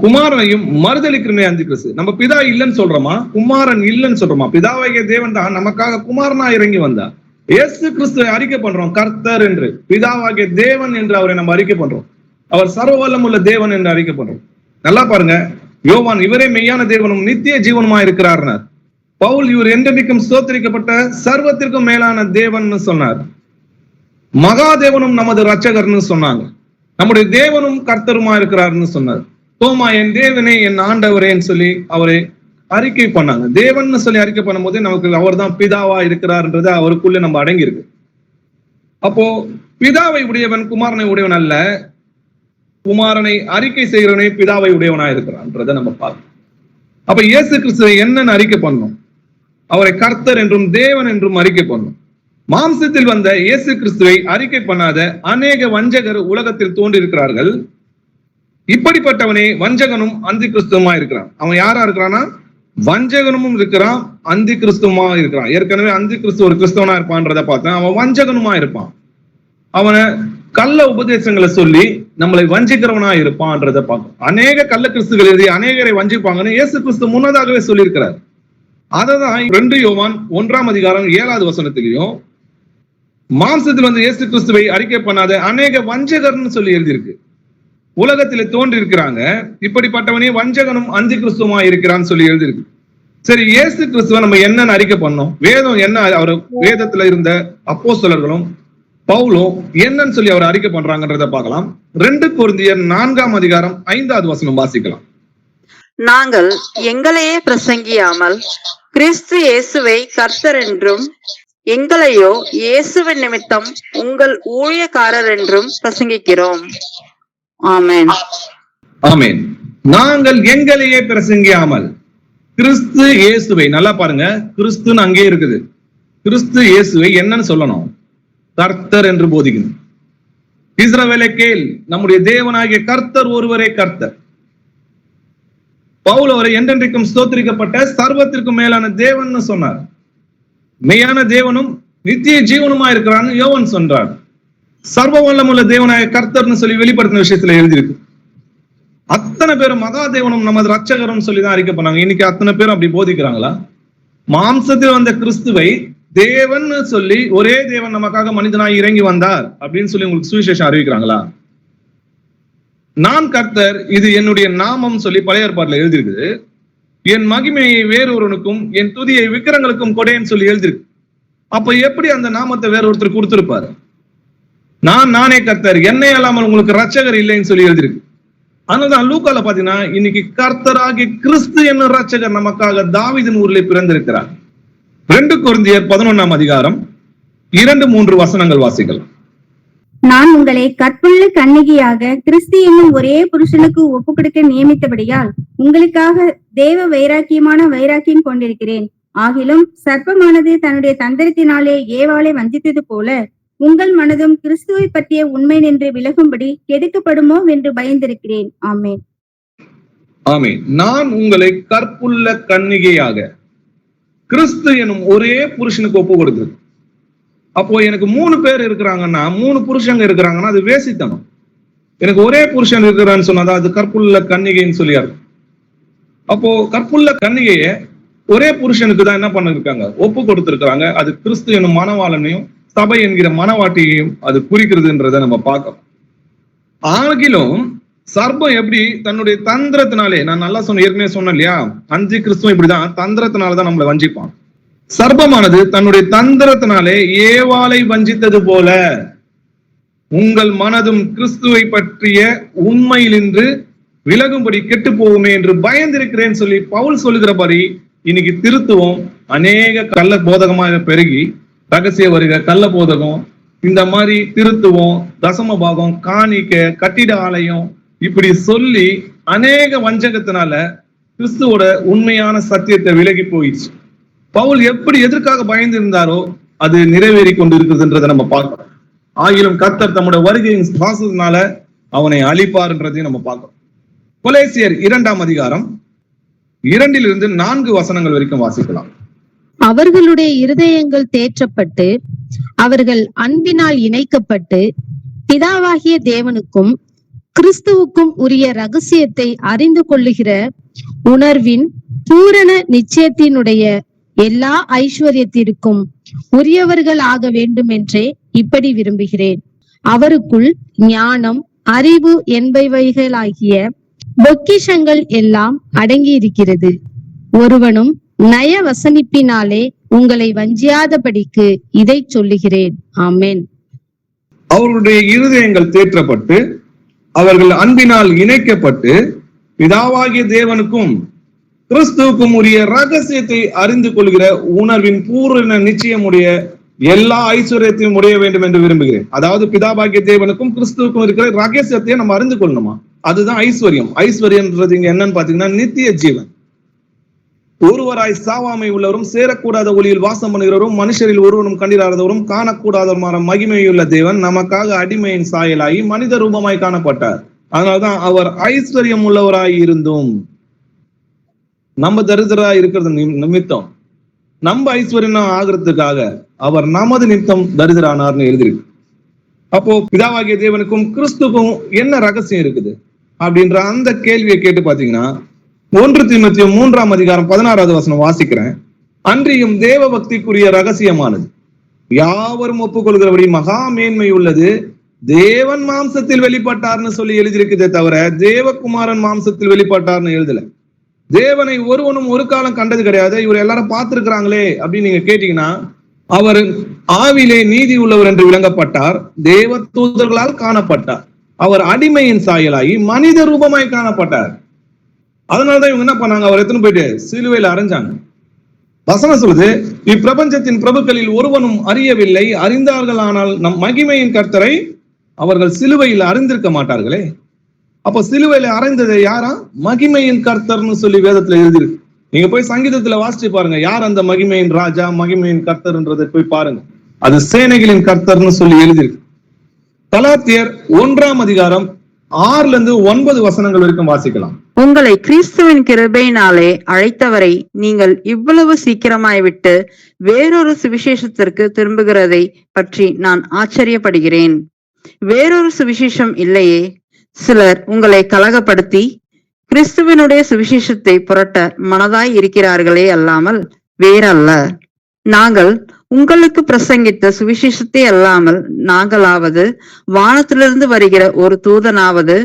குமாரனையும் மறுதலிக்கிறவனே அந்தி கிறிஸ்து. நம்ம பிதா இல்லைன்னு சொல்றோமா, குமாரன் இல்லைன்னு சொல்றோமா? பிதாவாகிய தேவன் தான் நமக்காக குமாரனா இறங்கி வந்தார். இயேசு கிறிஸ்துவை அறிக்கை பண்றோம் கர்த்தர் என்று, பிதாவாகிய தேவன் என்று அவரை நம்ம அறிக்கை பண்றோம். அவர் சர்வ வல்லமுள்ள தேவன் என்று அறிக்கை பண்றோம். நல்லா பாருங்க, யோவான் இவரே மெய்யான தேவனும் நித்திய ஜீவனுமா இருக்கிறார். பவுல் இவர் என்றென்றைக்கும் ஸ்தோத்திரிக்கப்பட்ட சர்வத்திற்கும் மேலான தேவன் சொன்னார். மகாதேவனும் நமது ரட்சகர்னு சொன்னாங்க. நம்முடைய தேவனும் கர்த்தருமா இருக்கிறார்னு சொன்னார். தோமா என் தேவனே என் ஆண்டவரேன்னு சொல்லி அவரை அறிக்கை பண்ணாங்க. தேவன் சொல்லி அறிக்கை பண்ணும் போதே நமக்கு அவர் தான் பிதாவா இருக்கிறார்ன்றது அவருக்குள்ள நம்ம அடங்கி இருக்கு. அப்போ பிதாவை உடையவன் குமாரனை உடையவன் அல்ல, குமாரனை அறிக்கை செய்கிறவனே பிதாவை உடையவனா இருக்கிறான்றத நம்ம பார்க்கணும். அப்ப இயேசு கிறிஸ்துவை என்னன்னு அறிக்கை பண்ணணும்? அவரை கர்த்தர் என்றும் தேவன் என்றும் அறிக்கை பண்ணணும். மாம்சத்தில் வந்த இயேசு கிறிஸ்துவை அறிக்கை பண்ணாத அநேக வஞ்சகர் உலகத்தில் தோன்றி இருக்கிறார்கள். இப்படிப்பட்டவனே வஞ்சகனும் அந்தி கிறிஸ்துவமா இருக்கிறான். அவன் யாரா இருக்கிறான்னா வஞ்சகனும் இருக்கிறான், அந்தி கிறிஸ்துவமா இருக்கிறான். ஏற்கனவே அந்தி கிறிஸ்து ஒரு கிறிஸ்தவனா இருப்பான்றத பார்த்தேன். அவன் வஞ்சகனுமா இருப்பான். அவனை கள்ள உபதேசங்களை சொல்லி நம்மளை வஞ்சிக்கிறவனா இருப்பான்றத பார்க்கணும். அநேக கள்ள கிறிஸ்துகள் எழுதி அநேகரை வஞ்சிப்பாங்கன்னு இயேசு கிறிஸ்து முன்னதாகவே சொல்லியிருக்கிறார். அததான் 2 யோவான் 1ஆம் அதிகாரம் 7வது வசனத்திலையும் மாம்சத்தில் வந்து இயேசு கிறிஸ்துவை அறிக்கை பண்ணாத அநேக வஞ்சகர்னு சொல்லி எழுதியிருக்கு. உலகத்திலே தோன்றி இருக்கிறாங்க, இப்படிப்பட்டவனே வஞ்சகனும் அந்தி கிறிஸ்துவமா இருக்கிறான்னு சொல்லி எழுதியிருக்கு. சரி, இயேசு கிறிஸ்துவ நம்ம என்னன்னு அறிக்கை பண்ணோம்? வேதம் என்ன, அவர் வேதத்துல இருந்த அப்போஸ்தலர்களும் பவுலும் என்னன்னு சொல்லி அவர் அறிக்கை பண்றாங்கன்றத பார்க்கலாம். 2 கொரிந்தியர் 4ஆம் அதிகாரம் 5வது வசனம் வாசிக்கலாம். நாங்கள் எங்களையே பிரசங்கியாமல் கிறிஸ்து இயேசுவை கர்த்தர் என்றும் எங்களையோ இயேசுவின் நிமித்தம் உங்கள் ஊழியக்காரர் என்றும் பிரசங்கிக்கிறோம். ஆமென். ஆமென். நாங்கள் எங்களையே பிரசங்கியாமல் கிறிஸ்து இயேசுவை, நல்லா பாருங்க, கிறிஸ்துன்னு அங்கே இருக்குது. கிறிஸ்து இயேசுவை என்னன்னு சொல்லணும்? கர்த்தர் என்று போதிக்கணும். இஸ்ரவேலே கேள், நம்முடைய தேவனாகிய கர்த்தர் ஒருவரே கர்த்தர். பவுல் அவரை என்றென்றைக்கும் ஸ்தோத்திரிக்கப்பட்ட சர்வத்திற்கும் மேலான தேவன் சொன்னார். மெய்யான தேவனும் நித்திய ஜீவனுமா இருக்கிறான்னு யோவான் சொன்னார். சர்வ வல்லமுள்ள தேவனாய கர்த்தர்னு சொல்லி வெளிப்படுத்தின விஷயத்துல எழுதியிருக்கு. அத்தனை பேரும் மகாதேவனும் நமது ரட்சகரும் சொல்லிதான் அறிக்கை பண்ணாங்க. இன்னைக்கு அத்தனை பேரும் அப்படி போதிக்கிறாங்களா? மாம்சத்தில் வந்த கிறிஸ்துவை தேவன் சொல்லி ஒரே தேவன் நமக்காக மனிதனாய் இறங்கி வந்தார் அப்படின்னு சொல்லி உங்களுக்கு சுவிசேஷம் அறிவிக்கிறாங்களா? நான் கர்த்தர், இது என்னுடைய நாமம் சொல்லி பழைய ஏற்பாட்டுல எழுதியிருக்குது. என் மகிமையை வேறொருவனுக்கும் என் துதியை விக்கிரங்களுக்கும் கொடைன்னு சொல்லி எழுதிருக்கு. அப்ப எப்படி அந்த நாமத்தை வேற ஒருத்தர் கொடுத்திருப்பாரு? நானே கர்த்தர், என்னை அல்லாமல் உங்களுக்கு ரட்சகர் இல்லைன்னு சொல்லி எழுதிருக்கு. அதனாலதான் லூக்கால பாத்தீங்கன்னா இன்னைக்கு கர்த்தராகிய கிறிஸ்து என்னும் ரட்சகர் நமக்காக தாவீதின் ஊரிலே பிறந்திருக்கிறார். 2 கொரிந்தியர் 11ஆம் அதிகாரம் 2-3 வசனங்கள் வாசிக்கலாம். நான் உங்களை கற்புள்ள கன்னிகையாக கிறிஸ்து என்னும் ஒரே புருஷனுக்கு ஒப்பு கொடுக்க நியமித்தபடியால் உங்களுக்காக தேவ வைராக்கியம் கொண்டிருக்கிறேன். ஆகிலும் சர்ப்பமானது தன்னுடைய தந்திரத்தினாலே ஏவாளை வஞ்சித்தது போல உங்கள் மனதும் கிறிஸ்துவை பற்றிய உண்மை நின்று விலகும்படி கெடுக்கப்படுமோ என்று பயந்திருக்கிறேன். ஆமென். ஆமென். நான் உங்களை கற்புள்ள கன்னிகையாக கிறிஸ்து எனும் ஒரே புருஷனுக்கு ஒப்பு கொடுக்குது. அப்போ எனக்கு 3 பேர் இருக்கிறாங்கன்னா, 3 புருஷங்க இருக்கிறாங்கன்னா அது வேசித்தனம். எனக்கு ஒரே புருஷன் இருக்கிறான்னு சொன்னாதான் அது கற்புள்ள கன்னிகைன்னு சொல்லியாரு. அப்போ கற்புள்ள கன்னிகைய ஒரே புருஷனுக்கு தான் என்ன பண்ணிருக்காங்க, ஒப்பு கொடுத்திருக்கிறாங்க. அது கிறிஸ்து எனும் மணவாளனையும் சபை என்கிற மணவாட்டியையும் அது குறிக்கிறதுன்றதை நம்ம பார்க்கலாம். ஆகிலும் சர்ப்பம் எப்படி தன்னுடைய தந்திரத்தினாலே, நான் நல்லா ஏற்கனவே சொன்னேன் இல்லையா, அந்தி கிறிஸ்துவம் இப்படிதான் தந்திரத்தினாலதான் நம்மளை வஞ்சிப்பான். சர்ப்பமானது தன்னுடைய தந்திரத்தினாலே ஏவாளை வஞ்சித்தது போல உங்கள் மனதும் கிறிஸ்துவை பற்றிய உண்மையிலின்று விலகும்படி கெட்டு போகுமே என்று பயந்திருக்கிறேன்னு சொல்லி பவுல் சொல்லுகிறபடி இன்னைக்கு திருத்துவம் அநேக கள்ள போதகமாக பெருகி, ரகசிய வருக, கள்ள போதகம், இந்த மாதிரி திருத்துவம், தசம பாகம், காணிக்க, கட்டிட ஆலயம், இப்படி சொல்லி அநேக வஞ்சகத்தினால கிறிஸ்துவோட உண்மையான சத்தியத்தை விலகி போயிடுச்சு. பவுல் எப்படி எதற்காக பயந்து இருந்தாரோ அது நிறைவேறி கொண்டு இருக்குதுன்றதை நம்ம பார்க்கிறோம். ஆகிலும் கர்த்தர் தம்முடைய வருகையின் வாசத்தினால அவனை அழிப்பார்ன்றதையும் நம்ம பார்க்கிறோம். கொலேசியர் 2ஆம் அதிகாரம் 2 4 வசனங்கள் வரைக்கும் வாசிக்கலாம். அவர்களுடைய இருதயங்கள் தேற்றப்பட்டு அவர்கள் அன்பினால் இணைக்கப்பட்டு பிதாவாகிய தேவனுக்கும் கிறிஸ்துவுக்கும் உரிய ரகசியத்தை அறிந்து கொள்ளுகிற உணர்வின் பூரண நிச்சயத்தினுடைய எல்லா ஐஸ்வர்யத்திற்கும் உரியவர்கள் ஆக வேண்டும் என்றே இப்படி விரும்புகிறேன். அவருக்குள் ஞானம், அறிவு என்பவைகளாகிய பொக்கிஷங்கள் எல்லாம் அடங்கி இருக்கிறது. ஒருவனும் நய வசனிப்பினாலே உங்களை வஞ்சியாதபடிக்கு இதை சொல்லுகிறேன். ஆமென். அவர்களுடைய இருதயங்கள் தேற்றப்பட்டு அவர்கள் அன்பினால் இணைக்கப்பட்டு பிதாவாகிய தேவனுக்கும் கிறிஸ்துவுக்கும் உரிய ரகசியத்தை அறிந்து கொள்கிற உணர்வின் பூரண நிச்சயமுடைய எல்லா ஐஸ்வர்யத்தையும் உடைய வேண்டும் என்று விரும்புகிறேன். அதாவது பிதாபாகிய தேவனுக்கும் கிறிஸ்துவுக்கும் இருக்கிற ரகசியத்தையும் நம்ம அறிந்து கொள்ளணுமா, அதுதான் ஐஸ்வர்யம். ஐஸ்வர்யன்றது இங்க என்னன்னு பாத்தீங்கன்னா நித்திய ஜீவன். ஒருவராய் சாவாமை உள்ளவரும் சேரக்கூடாத ஒளியில் வாசம் பண்ணுகிறவரும் மனுஷரில் ஒருவரும் கண்டிராதவரும் காணக்கூடாதவருமான மகிமையுள்ள தேவன் நமக்காக அடிமையின் சாயலாகி மனித ரூபமாய் காணப்பட்டார். அதனால்தான் அவர் ஐஸ்வர்யம் உள்ளவராய் இருந்தும் நம்ம தரித்திரராய் இருக்கிறது நிமித்தம் நம்ம ஐஸ்வர்யம் ஆகிறதுக்காக அவர் நமது நிமித்தம் தரித்திரானார்னு எழுதிருக்கு. அப்போ பிதாவாகிய தேவனுக்கும் கிறிஸ்துக்கும் என்ன ரகசியம் இருக்குது அப்படின்ற அந்த கேள்வியை கேட்டு பாத்தீங்கன்னா 1 தீமோத்தேயு 3ஆம் அதிகாரம் 16வது வசனம் வாசிக்கிறேன். அன்றியும் தேவ பக்திக்குரிய ரகசியமானது யாவரும் ஒப்புக்கொள்கிறபடி மகா மேன்மை உள்ளது. தேவன் மாம்சத்தில் வெளிப்பட்டார்னு சொல்லி எழுதியிருக்குதே தவிர தேவகுமாரன் மாம்சத்தில் வெளிப்பட்டார்னு எழுதல. தேவனை ஒருவனும் ஒரு காலம் கண்டது கிடையாது. இவர் எல்லாரும் பார்த்திருக்கிறாங்களே அப்படின்னு நீங்க கேட்டீங்கன்னா, அவர் ஆவிலே நீதி உள்ளவர் என்று விளங்கப்பட்டார், தேவ தூதர்களால் காணப்பட்டார், அவர் அடிமையின் சாயலாகி மனித ரூபமாய் காணப்பட்டார். அதனாலதான் இவங்க என்ன பண்ணாங்க, அவர் எத்தனை போயிட்டு சிலுவையில அரைஞ்சாங்க. வசனம் சொல்லுது, இப்பிரபஞ்சத்தின் பிரபுக்களில் ஒருவனும் அறியவில்லை, அறிந்தார்கள் ஆனால் நம் மகிமையின் கர்த்தரை அவர்கள் சிலுவையில் அறிந்திருக்க மாட்டார்களே. அப்ப சிலுவையில அறைந்ததை யாரா, மகிமையின் கர்த்தர்னு சொல்லி வேதத்துல எழுதிருக்கு. நீங்க போய் சங்கீதத்துல வாசிச்சு பாருங்க, யார் அந்த மகிமையின் ராஜா, மகிமையின் கர்த்தர்ன்றதை போய் பாருங்க. அது சேனைகளின் கர்த்தர்னு சொல்லி எழுதிருக்கு. கலாத்தியர் 1ஆம் அதிகாரம் 6-9 வசனங்கள் வரைக்கும் வாசிக்கலாம். உங்களை கிறிஸ்துவின் கிருபையினாலே அழைத்தவரை நீங்கள் இவ்வளவு சீக்கிரமாய் விட்டு வேறொரு சுவிசேஷத்திற்கு திரும்புகிறதை பற்றி நான் ஆச்சரியப்படுகிறேன். வேறொரு சுவிசேஷம் இல்லையே. சிலர் உங்களை கலகப்படுத்தி கிறிஸ்துவனுடைய சுவிசேஷத்தை புரட்ட மனதாய் இருக்கிறார்களே அல்லாமல் வேறல்ல. நாங்கள் உங்களுக்கு பிரசங்கித்த சுவிசேஷத்தை அல்லாமல் நாங்களாவது வானத்திலிருந்து வருகிற ஒரு தூதனாவது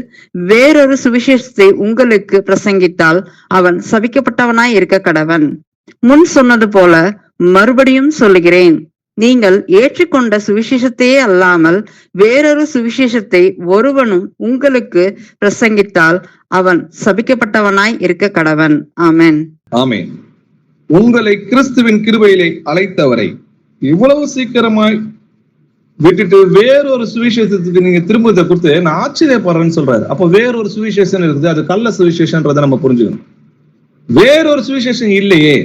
வேறொரு சுவிசேஷத்தை உங்களுக்கு பிரசங்கித்தால் அவன் சபிக்கப்பட்டவனாய் இருக்க கடவன். முன் சொன்னது போல மறுபடியும் சொல்லுகிறேன், நீங்கள் ஏற்றுக்கொண்ட சுவிசேஷத்தையே அல்லாமல் வேறொரு சுவிசேஷத்தை ஒருவனும் உங்களுக்கு பிரசங்கித்தால் அவன் சபிக்கப்பட்டவனாய் இருக்க கடவன். ஆமென். ஆமென். உங்களை கிறிஸ்துவின் கிருபையிலே அழைத்தவரை இவ்வளவு சீக்கிரமாய் விட்டுட்டு வேறொரு சுவிசேஷத்துக்கு நீங்க திரும்பத்தை கொடுத்து நான் ஆச்சரியப்படுறேன்னு சொல்றாரு. அப்போ வேறொரு சுவிசேஷம் இருக்குது, அது கள்ள சுவிசேஷன்றதை நம்ம புரிஞ்சுக்கணும். வேறொரு சுவிசேஷம் இல்லையே.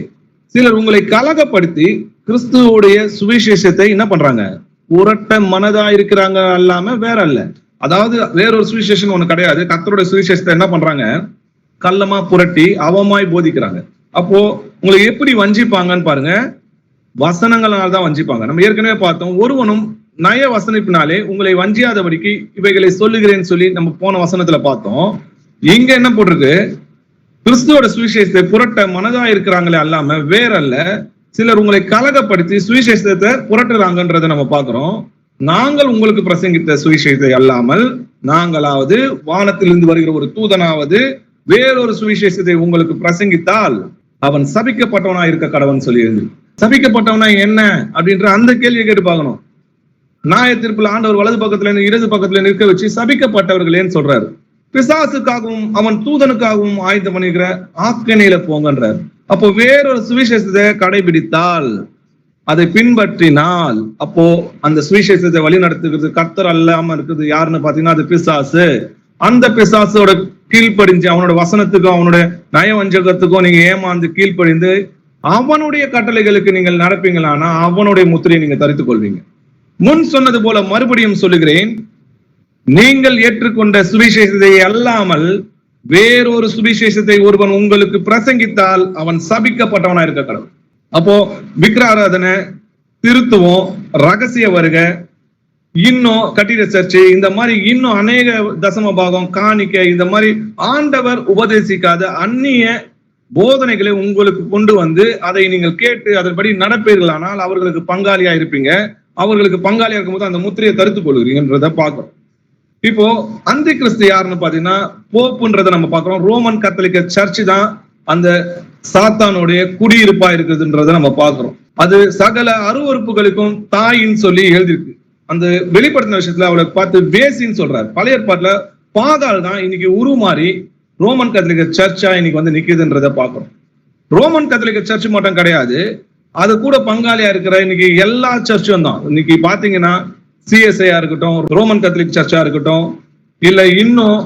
சிலர் உங்களை கலகப்படுத்தி கிறிஸ்துவோடைய சுவிசேஷத்தை என்ன பண்றாங்க, புரட்ட மனதா இருக்கிறாங்க, அல்லாம வேற அல்ல. அதாவது வேறொரு சுவிசேஷம் ஒண்ணு கிடையாது. கர்த்தருடைய சுவிசேஷத்தை என்ன பண்றாங்க, கள்ளமா புரட்டி அவமாய் போதிக்கிறாங்க. அப்போ உங்களை எப்படி வஞ்சிப்பாங்கன்னு பாருங்க, வசனங்களால தான் வஞ்சிப்பாங்க. நம்ம ஏற்கனவே பார்த்தோம், ஒருவனும் நய வசனிப்பினாலே உங்களை வஞ்சியாதபடிக்கு இவைகளை சொல்லுகிறேன்னு சொல்லி நம்ம போன வசனத்துல பார்த்தோம். இங்க என்ன போட்டிருக்கு, கிறிஸ்துவோட சுவிசேஷத்தை புரட்ட மனதா இருக்கிறாங்களே அல்லாம வேறல்ல, சிலர் உங்களை கலகப்படுத்தி சுவிசேஷத்தை புரட்டுறாங்கன்றதை நம்ம பார்க்கிறோம். நாங்கள் உங்களுக்கு பிரசங்கித்த சுவிசேஷத்தை அல்லாமல் நாங்களாவது வானத்திலிருந்து வருகிற ஒரு தூதனாவது வேறொரு சுவிசேஷத்தை உங்களுக்கு பிரசங்கித்தால் அவன் சபிக்கப்பட்டவனா இருக்க கடவன் சொல்லி எழுதி. சபிக்கப்பட்டவனா என்ன அப்படின்ற அந்த கேள்வியை கேட்டு பார்க்கணும். நியாயத்தீர்ப்புல ஆண்டவர் வலது பக்கத்துல இருந்து இடது பக்கத்துல நிற்க வச்சு சபிக்கப்பட்டவர்களேன்னு சொல்றாரு. பிசாசுக்காகவும் அவன் தூதனுக்காகவும் ஆயுதம் பண்ணிக்கிற ஆக்கணியில போங்கன்றார். அப்போ வேறொரு சுவிசேஷத்தை கடைபிடித்தால், அதை பின்பற்றினால், அப்போ அந்த சுவிசேஷத்தை வழி நடத்துகிறது கர்த்தர் அல்லாம இருக்குது யாருன்னு பாத்தீங்கன்னா அது பிசாசு. அந்த பிசாசோட கீழ்ப்படிஞ்சு அவனோட வசனத்துக்கும் அவனோட நயவஞ்சகத்துக்கும் நீங்க ஏமாந்து கீழ்ப்படிந்து அவனுடைய கட்டளைகளுக்கு நீங்கள் நடப்பீங்களானா அவனுடைய முத்திரையை நீங்க தரித்துக் கொள்வீங்க. முன் சொன்னது போல மறுபடியும் சொல்லுகிறேன், நீங்கள் ஏற்றுக்கொண்ட சுவிசேஷத்தை அல்லாமல் வேறொரு சுவிசேஷத்தை ஒருவன் உங்களுக்கு பிரசங்கித்தால் அவன் சபிக்கப்பட்டவனா இருக்க கடவுள். அப்போ விக்கிராராதனை, திருத்துவம், ரகசிய வருகை, இன்னும் கட்டிட சர்ச்சை, இந்த மாதிரி இன்னும் அநேக தசம பாகம், காணிக்கை, இந்த மாதிரி ஆண்டவர் உபதேசிக்காத அந்நிய போதனைகளை உங்களுக்கு கொண்டு வந்து அதை நீங்கள் கேட்டு அதன்படி நடப்பீர்களானால் அவர்களுக்கு பங்காளியா இருப்பீங்க. அவர்களுக்கு பங்காளியா இருக்கும்போது அந்த முத்திரையை தரித்துக் கொள்கிறீங்கன்றத பார்க்கிறோம். இப்போ அந்தி கிறிஸ்து யாருன்னு பாத்தீங்கன்னா போப்புன்றதை நம்ம பார்க்கிறோம். ரோமன் கத்தோலிக்க சர்ச் தான் அந்த சாத்தானுடைய குடியிருப்பா இருக்குதுன்றத நம்ம பார்க்கிறோம். அது சகல அருவறுப்புகளுக்கும் தாயின்னு சொல்லி எழுதிருக்கு. அந்த வெளிப்படுத்தின விஷயத்துல அவளை பார்த்து வேசின்னு சொல்றாரு. பழைய ஏற்பாட்டுல பாதாள் தான் இன்னைக்கு உருமாறி ரோமன் கத்தோலிக்க சர்ச்சா இன்னைக்கு வந்து நிக்குதுன்றத பார்க்கிறோம். ரோமன் கத்தோலிக்க சர்ச் மட்டும் கிடையாது, அது கூட பங்காளியா இருக்கிற இன்னைக்கு எல்லா சர்ச்சும் தான். இன்னைக்கு பாத்தீங்கன்னா சிஎஸ்ஐயா இருக்கட்டும், ரோமன் கத்தோலிக் சர்ச்சா இருக்கட்டும், இல்ல இன்னும்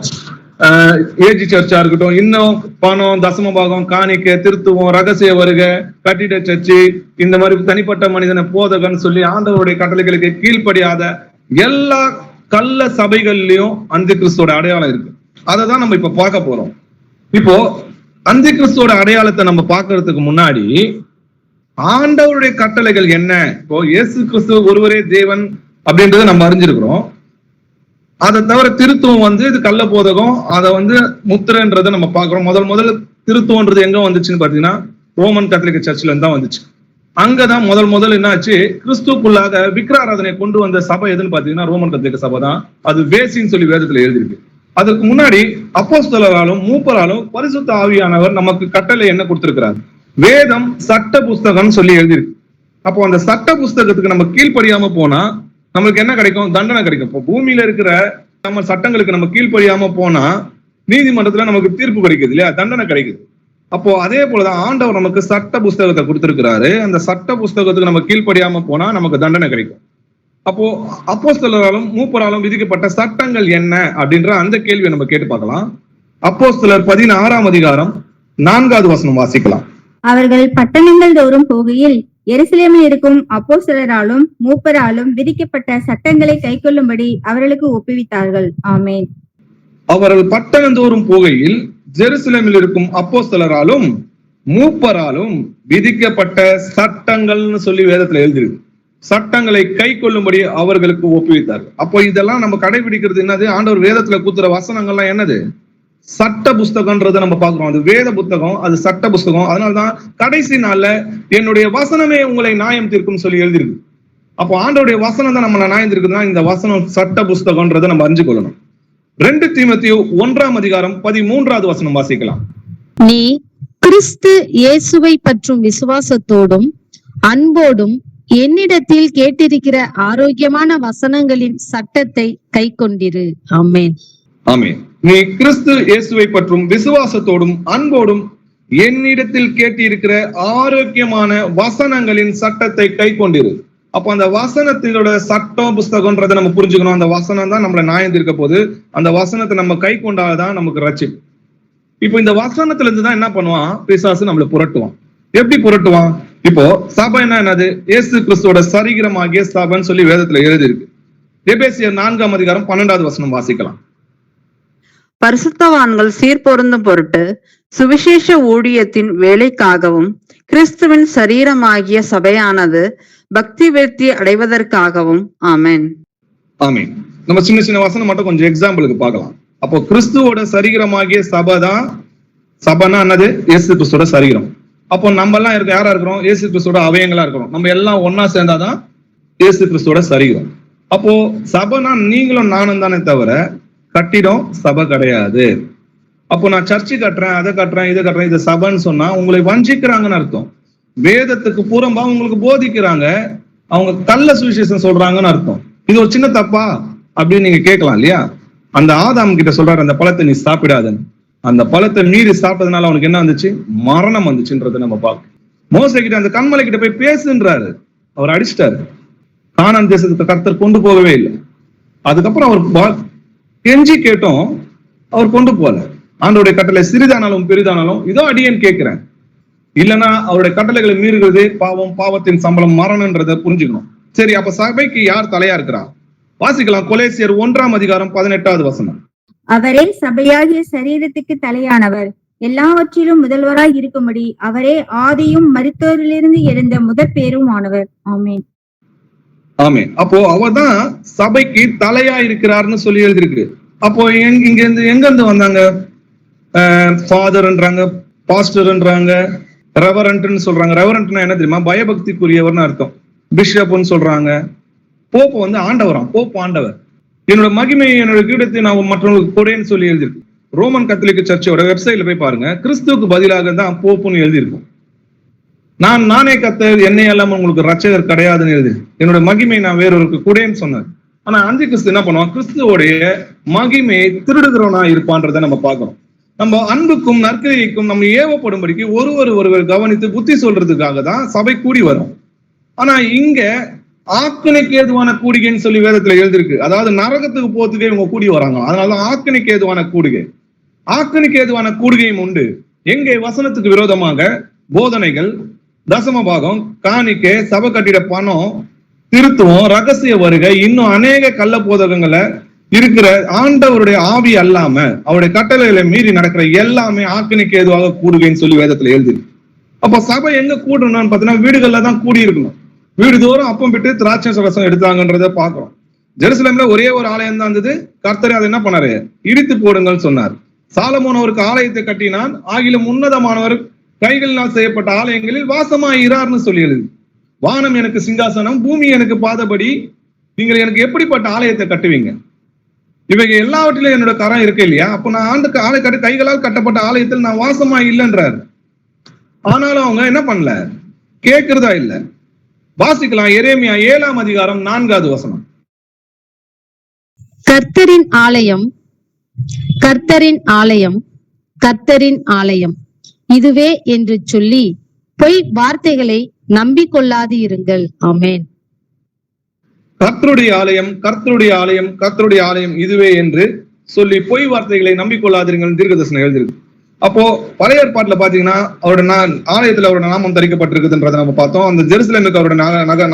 ஏஜி சர்ச்சா இருக்கட்டும், இன்னும் பணம், தசம பாகம், காணிக்கை, திருத்துவம், ரகசிய வருகை, கட்டிட சர்ச்சு, இந்த மாதிரி தனிப்பட்ட மனிதனை போதகன்னு சொல்லி ஆண்டவருடைய கட்டளைகளுக்கு கீழ்ப்படியாத எல்லா கள்ள சபைகள்லயும் அந்தி கிறிஸ்துவோட அடையாளம் இருக்கு. அதை தான் நம்ம இப்ப பார்க்க போறோம். இப்போ அந்தி கிறிஸ்துவோட அடையாளத்தை நம்ம பார்க்கறதுக்கு முன்னாடி ஆண்டவருடைய கட்டளைகள் என்ன, இப்போ இயேசு கிறிஸ்து ஒருவரே தேவன் அப்படின்றத நம்ம அறிஞ்சிருக்கிறோம். அதை தவிர திருத்துவம் வந்து இது கள்ள போதகம், அதை வந்து முத்திரன்றதை நம்ம பார்க்கிறோம். முதல்ல திருத்துவன்றது எங்க வந்துச்சுன்னு பாத்தீங்கன்னா ரோமன் கத்தோலிக்க சர்ச்ல இருந்து தான் வந்துச்சு. அங்கதான் முதல் என்ன ஆச்சு, கிறிஸ்துக்குள்ளாக விக்கிராராதனை கொண்டு வந்த சபை எதுன்னு பாத்தீங்கன்னா ரோமன் கத்தோலிக்க சபை தான். அது வேசின்னு சொல்லி வேதத்துல எழுதிருக்கு. அதற்கு முன்னாடி அப்போஸ்தலராலும் மூப்பராலும் பரிசுத்த ஆவியானவர் நமக்கு கட்டளை என்ன கொடுத்திருக்கிறார், வேதம் சட்ட புஸ்தகம் சொல்லி எழுதிருக்கு. அப்போ அந்த சட்ட புஸ்தகத்துக்கு நம்ம கீழ்ப்படியாம போனா நம்மளுக்கு என்ன கிடைக்கும், தண்டனை கிடைக்கும். இப்போ பூமியில இருக்கிற நம்ம சட்டங்களுக்கு நம்ம கீழ்ப்படியாம போனா நீதிமன்றத்துல நமக்கு தீர்ப்பு கிடைக்குது இல்லையா, தண்டனை கிடைக்குது. அப்போ அதே போலதான் ஆண்டவர் நமக்கு சட்ட புஸ்தகத்தை கொடுத்திருக்கிறாரு. அந்த சட்ட புஸ்தகத்துக்கு நம்ம கீழ்ப்படியாம போனா நமக்கு தண்டனை கிடைக்கும். அப்போ அப்போஸ்தலராலும் மூப்பராலும் விதிக்கப்பட்ட சட்டங்கள் என்ன அப்படின்ற அந்த கேள்வியை நம்ம கேட்டு பார்க்கலாம். அப்போஸ்தலர் 16ஆம் அதிகாரம் 4வது வசனம் வாசிக்கலாம். அவர்கள் பட்டணங்கள் தோறும் போகையில் எருசலேமில் இருக்கும் அப்போஸ்தலராலும் மூப்பராலும் விதிக்கப்பட்ட சட்டங்களை கைக்கொள்ளும்படி அவர்களுக்கு ஒப்புவித்தார்கள். ஆமென். அவர்கள் பட்டணந்தோறும் போகையில் ஜெருசலேமில் இருக்கும் அப்போஸ்தலராலும் மூப்பராலும் விதிக்கப்பட்ட சட்டங்கள்னு சொல்லி வேதத்துல எழுதிருக்கு. சட்டங்களை கை கொள்ளும்படி அவர்களுக்கு ஒப்புவித்தார்கள். அப்போ இதெல்லாம் நம்ம கடைபிடிக்கிறது என்னது, ஆண்டவர் வேதத்துல கூத்துற வசனங்கள்லாம் என்னது, சட்ட புஸ்தகம்ன்றதை நம்ம பார்க்கிறோம். அது வேத புத்தகம், அது சட்ட புஸ்தகம். அதனாலதான் கடைசி நாள்ல என்னுடைய வசனமே உங்களை நியாயம் தீர்க்கும் சொல்லி எழுதிருக்கு. அப்போ ஆண்டவருடைய வசனம் தான் நம்மளை நியாயம் தீர்க்குதுன்னா இந்த வசனம் சட்ட புஸ்தகம்ன்றதை நம்ம அறிஞ்சு கொள்ளணும். 2 தீமோத்தேயு 1ஆம் அதிகாரம் 13வது வசனம் வாசிக்கலாம். நீ கிறிஸ்து இயேசுவை பற்றும் விசுவாசத்தோடும் அன்போடும் என்னிடத்தில் கேட்டிருக்கிற ஆரோக்கியமான வசனங்களின் சட்டத்தை கை கொண்டிரு. ஆமென். ஆமென். நீ கிறிஸ்து இயேசுவை பற்றும் விசுவாசத்தோடும் அன்போடும் என்னிடத்தில் கேட்டிருக்கிற ஆரோக்கியமான வசனங்களின் சட்டத்தை கை கொண்டிரு. அப்போ அந்த வசனத்தினோட சட்டம் புஸ்தகம்ன்றதை நம்ம புரிஞ்சுக்கணும். அந்த வசனம் தான் நம்மளை நியாயம் தீர்க்க போது. அந்த வசனத்தை நம்ம கை கொண்டாதான் நமக்கு ரட்சிப்பு. இப்போ இந்த வசனத்துல இருந்து தான் என்ன பண்ணுவான், பிசாசு நம்மளை புரட்டுவான். எப்படி புரட்டுவான், இப்போ சபைன்னா என்னது, இயேசு கிறிஸ்துவோட சரீரமாகிய சபைன்னு சொல்லி வேதத்துல எழுதி இருக்கு. எபேசியர் 4ஆம் அதிகாரம் 12வது வசனம் வாசிக்கலாம். பரிசுத்தவான்கள் சீர்பொருந்தும் பொருட்டு சுவிசேஷ ஊழியத்தின் வேலைக்காகவும் கிறிஸ்துவின் சரீரமாகிய சபையானது பக்தி விருத்தி அடைவதற்காகவும் ஆமென். ஆமென். நம்ம சின்ன சின்ன வசனம் மட்டும் கொஞ்சம் எக்ஸாம்பிளுக்கு பார்க்கலாம். அப்போ கிறிஸ்துவோட சரீரமாகிய சபைனா என்னது? இயேசு கிறிஸ்துவோட சரீரம். அப்போ நம்ம எல்லாம் யாரா இருக்கிறோம்? இயேசு கிறிஸ்துவோட அவயங்களா இருக்கிறோம். நம்ம எல்லாம் ஒன்னா சேர்ந்தாதான் இயேசு கிறிஸ்துவோட சரீரம். அப்போ சபைனா நீங்களும் நானும் தானே தவிர கட்டிடம் சபை கிடையாது. அப்போ நான் சர்ச்சு கட்டுறேன், அதை கட்டுறேன், இதை கட்டுறேன், இது சபைன்னு சொன்னா உங்களை வஞ்சிக்கிறாங்கன்னு அர்த்தம். வேதத்துக்கு புறம்பா உங்களுக்கு போதிக்கிறாங்க, அவங்க கள்ள சுவிசேஷம் சொல்றாங்கன்னு அர்த்தம். இது ஒரு சின்ன தப்பா அப்படின்னு நீங்க கேட்கலாம் இல்லையா? அந்த ஆதாம் கிட்ட சொல்றாரு, அந்த பழத்தை நீ சாப்பிடாதன்னு. அந்த பழத்தை மீறி சாப்பிட்டதுனால அவனுக்கு என்ன வந்துச்சு? மரணம் வந்துச்சுன்றதை நம்ம பார்க்கணும். மோசே கிட்ட அந்த கண்மலை கிட்ட போய் பேசுன்றாரு, அவர் அடிச்சிட்டாரு. கானான் தேசத்துக்கு கர்த்தர் கொண்டு போகவே இல்லை. அதுக்கப்புறம் அவர் கெஞ்சி கேட்டோம், அவர் கொண்டு போல. ஆண்டவருடைய கட்டளை சிறிதானாலும் பெரிதானாலும் இதோ அடியேன்னு கேட்கிறேன். இல்லைன்னா அவருடைய கட்டளைகளை மீறுகிறது பாவம், பாவத்தின் சம்பளம் மரணம்ன்றதை புரிஞ்சுக்கணும். சரி, அப்ப சபைக்கு யார் தலையா இருக்கிறா? வாசிக்கலாம். கொலேசியர் 1:18 அவரே சபையாகிய சரீரத்துக்கு தலையானவர், எல்லாவற்றிலும் முதல்வராய் இருக்கும்படி அவரே ஆதியும் மரித்தோரிலிருந்து எழுந்த முதற் பேரும் ஆனவர். ஆமென். ஆமென். அப்போ அவர்தான் சபைக்கு தலையா இருக்கிறார்னு சொல்லி எழுதிருக்கு. அப்போ இங்க இருந்து எங்க இருந்து வந்தாங்க? ஃபாதர்ன்றாங்க, பாஸ்டர்ன்றாங்க, ரெவரண்ட்னு சொல்றாங்க. ரெவரண்ட்னா என்ன தெரியுமா? பயபக்திக்குரியவர்னு அர்த்தம். பிஷப்னு சொல்றாங்க. போப் வந்து ஆண்டவராம். போப் ஆண்டவர். என்னோட மகிமை, என்னோட கீடத்தை நான் மற்றவங்களுக்கு கொடேன்னு சொல்லி எழுதிருக்கு. ரோமன் கத்தோலிக்க சர்ச்சோட வெப்சைட்ல போய் பாருங்க, கிறிஸ்துவுக்கு பதிலாக தான் போப்புன்னு எழுதியிருக்கும். நானே கத்தர், என்னை எல்லாம் உங்களுக்கு ரட்சகர் கிடையாதுன்னு எழுதி, என்னோட மகிமை நான் வேறொருக்கு கூடேன்னு சொன்னார். ஆனா அந்தி கிறிஸ்து என்ன பண்ணுவான்? கிறிஸ்துவோடைய மகிமையை திருடுகிறவனா இருப்பான்றதை நம்ம பார்க்கிறோம். நம்ம அன்புக்கும் நற்கிரைக்கும் நம்ம ஏவப்படும்படிக்கு ஒருவர் கவனித்து புத்தி சொல்றதுக்காக தான் சபை கூடி வரும். ஆனா இங்க ஆக்கினைக்கு ஏதுவான கூடிகைன்னு சொல்லி வேதத்துல எழுதிருக்கு. அதாவது நரகத்துக்கு போறதுக்கே இவங்க கூடி வராங்க. அதனாலதான் ஆக்கினைக்கு ஏதுவான கூடுகை. ஆக்கினைக்கு ஏதுவான கூடுகையும் உண்டு. எங்கே? வசனத்துக்கு விரோதமாக போதனைகள், தசம பாகம், காணிக்கை, சபை கட்டிட பணம், திருத்துவம், ரகசிய வருகை, இன்னும் அநேக கள்ள போதகங்களை இருக்கிற ஆண்டவருடைய ஆவி அல்லாம அவருடைய கட்டளைகளை மீறி நடக்கிற எல்லாமே ஆக்கினைக்கு ஏதுவாக கூடுகைன்னு சொல்லி வேதத்துல எழுதிருக்கு. அப்ப சபை எங்க கூடணும்னு பாத்தீங்கன்னா வீடுகள்ல தான் கூடி இருக்கணும். வீடு தோறும் அப்பம் விட்டு திராட்சை ரசம் எடுத்தாங்கன்றத பாக்குறோம். ஜெருசலேம்ல ஒரே ஒரு ஆலயம் தான் இருந்தது. கர்த்தர் அதை என்ன பண்ணாரு? இடித்து போடுங்கள் சொன்னார். சாலமோன் அவருக்கு ஆலயத்தை கட்டினான். ஆகிலும் உன்னதமானவர் கைகளினால் செய்யப்பட்ட ஆலயங்களில் வாசமாயிரார்னு சொல்லி எழுது. வானம் எனக்கு சிங்காசனம், பூமி எனக்கு பாதபடி, நீங்கள் எனக்கு எப்படிப்பட்ட ஆலயத்தை கட்டுவீங்க? இவைங்க எல்லாவற்றிலும் என்னோட கரம் இருக்கு இல்லையா? அப்ப நான் ஆண்டுக்கு ஆலய கட்டி கைகளால் கட்டப்பட்ட ஆலயத்தில் நான் வாசமா இல்லைன்றார். ஆனாலும் அவங்க என்ன பண்ணல? கேட்கிறதா இல்ல. வாசிக்கலாம். எரேமியா 7:4 கர்த்தரின் ஆலயம், கர்த்தரின் ஆலயம், கர்த்தரின் ஆலயம் இதுவே என்று சொல்லி பொய் வார்த்தைகளை நம்பிக்கொள்ளாது இருங்கள். ஆமென். கர்த்தருடைய ஆலயம், கர்த்தருடைய ஆலயம், கர்த்தருடைய ஆலயம் இதுவே என்று சொல்லி பொய் வார்த்தைகளை நம்பிக்கொள்ளாதீர்கள் தீர்க்கதரிசனம் எழுதிருக்கு. அப்போ பழைய ஏற்பாட்டுல பாத்தீங்கன்னா அவரோட ஆலயத்துல அவரோட நாமம் தரிக்கப்பட்டிருக்குதுன்றதை நம்ம பார்த்தோம். அந்த ஜெருசலேமுக்கு அவரோட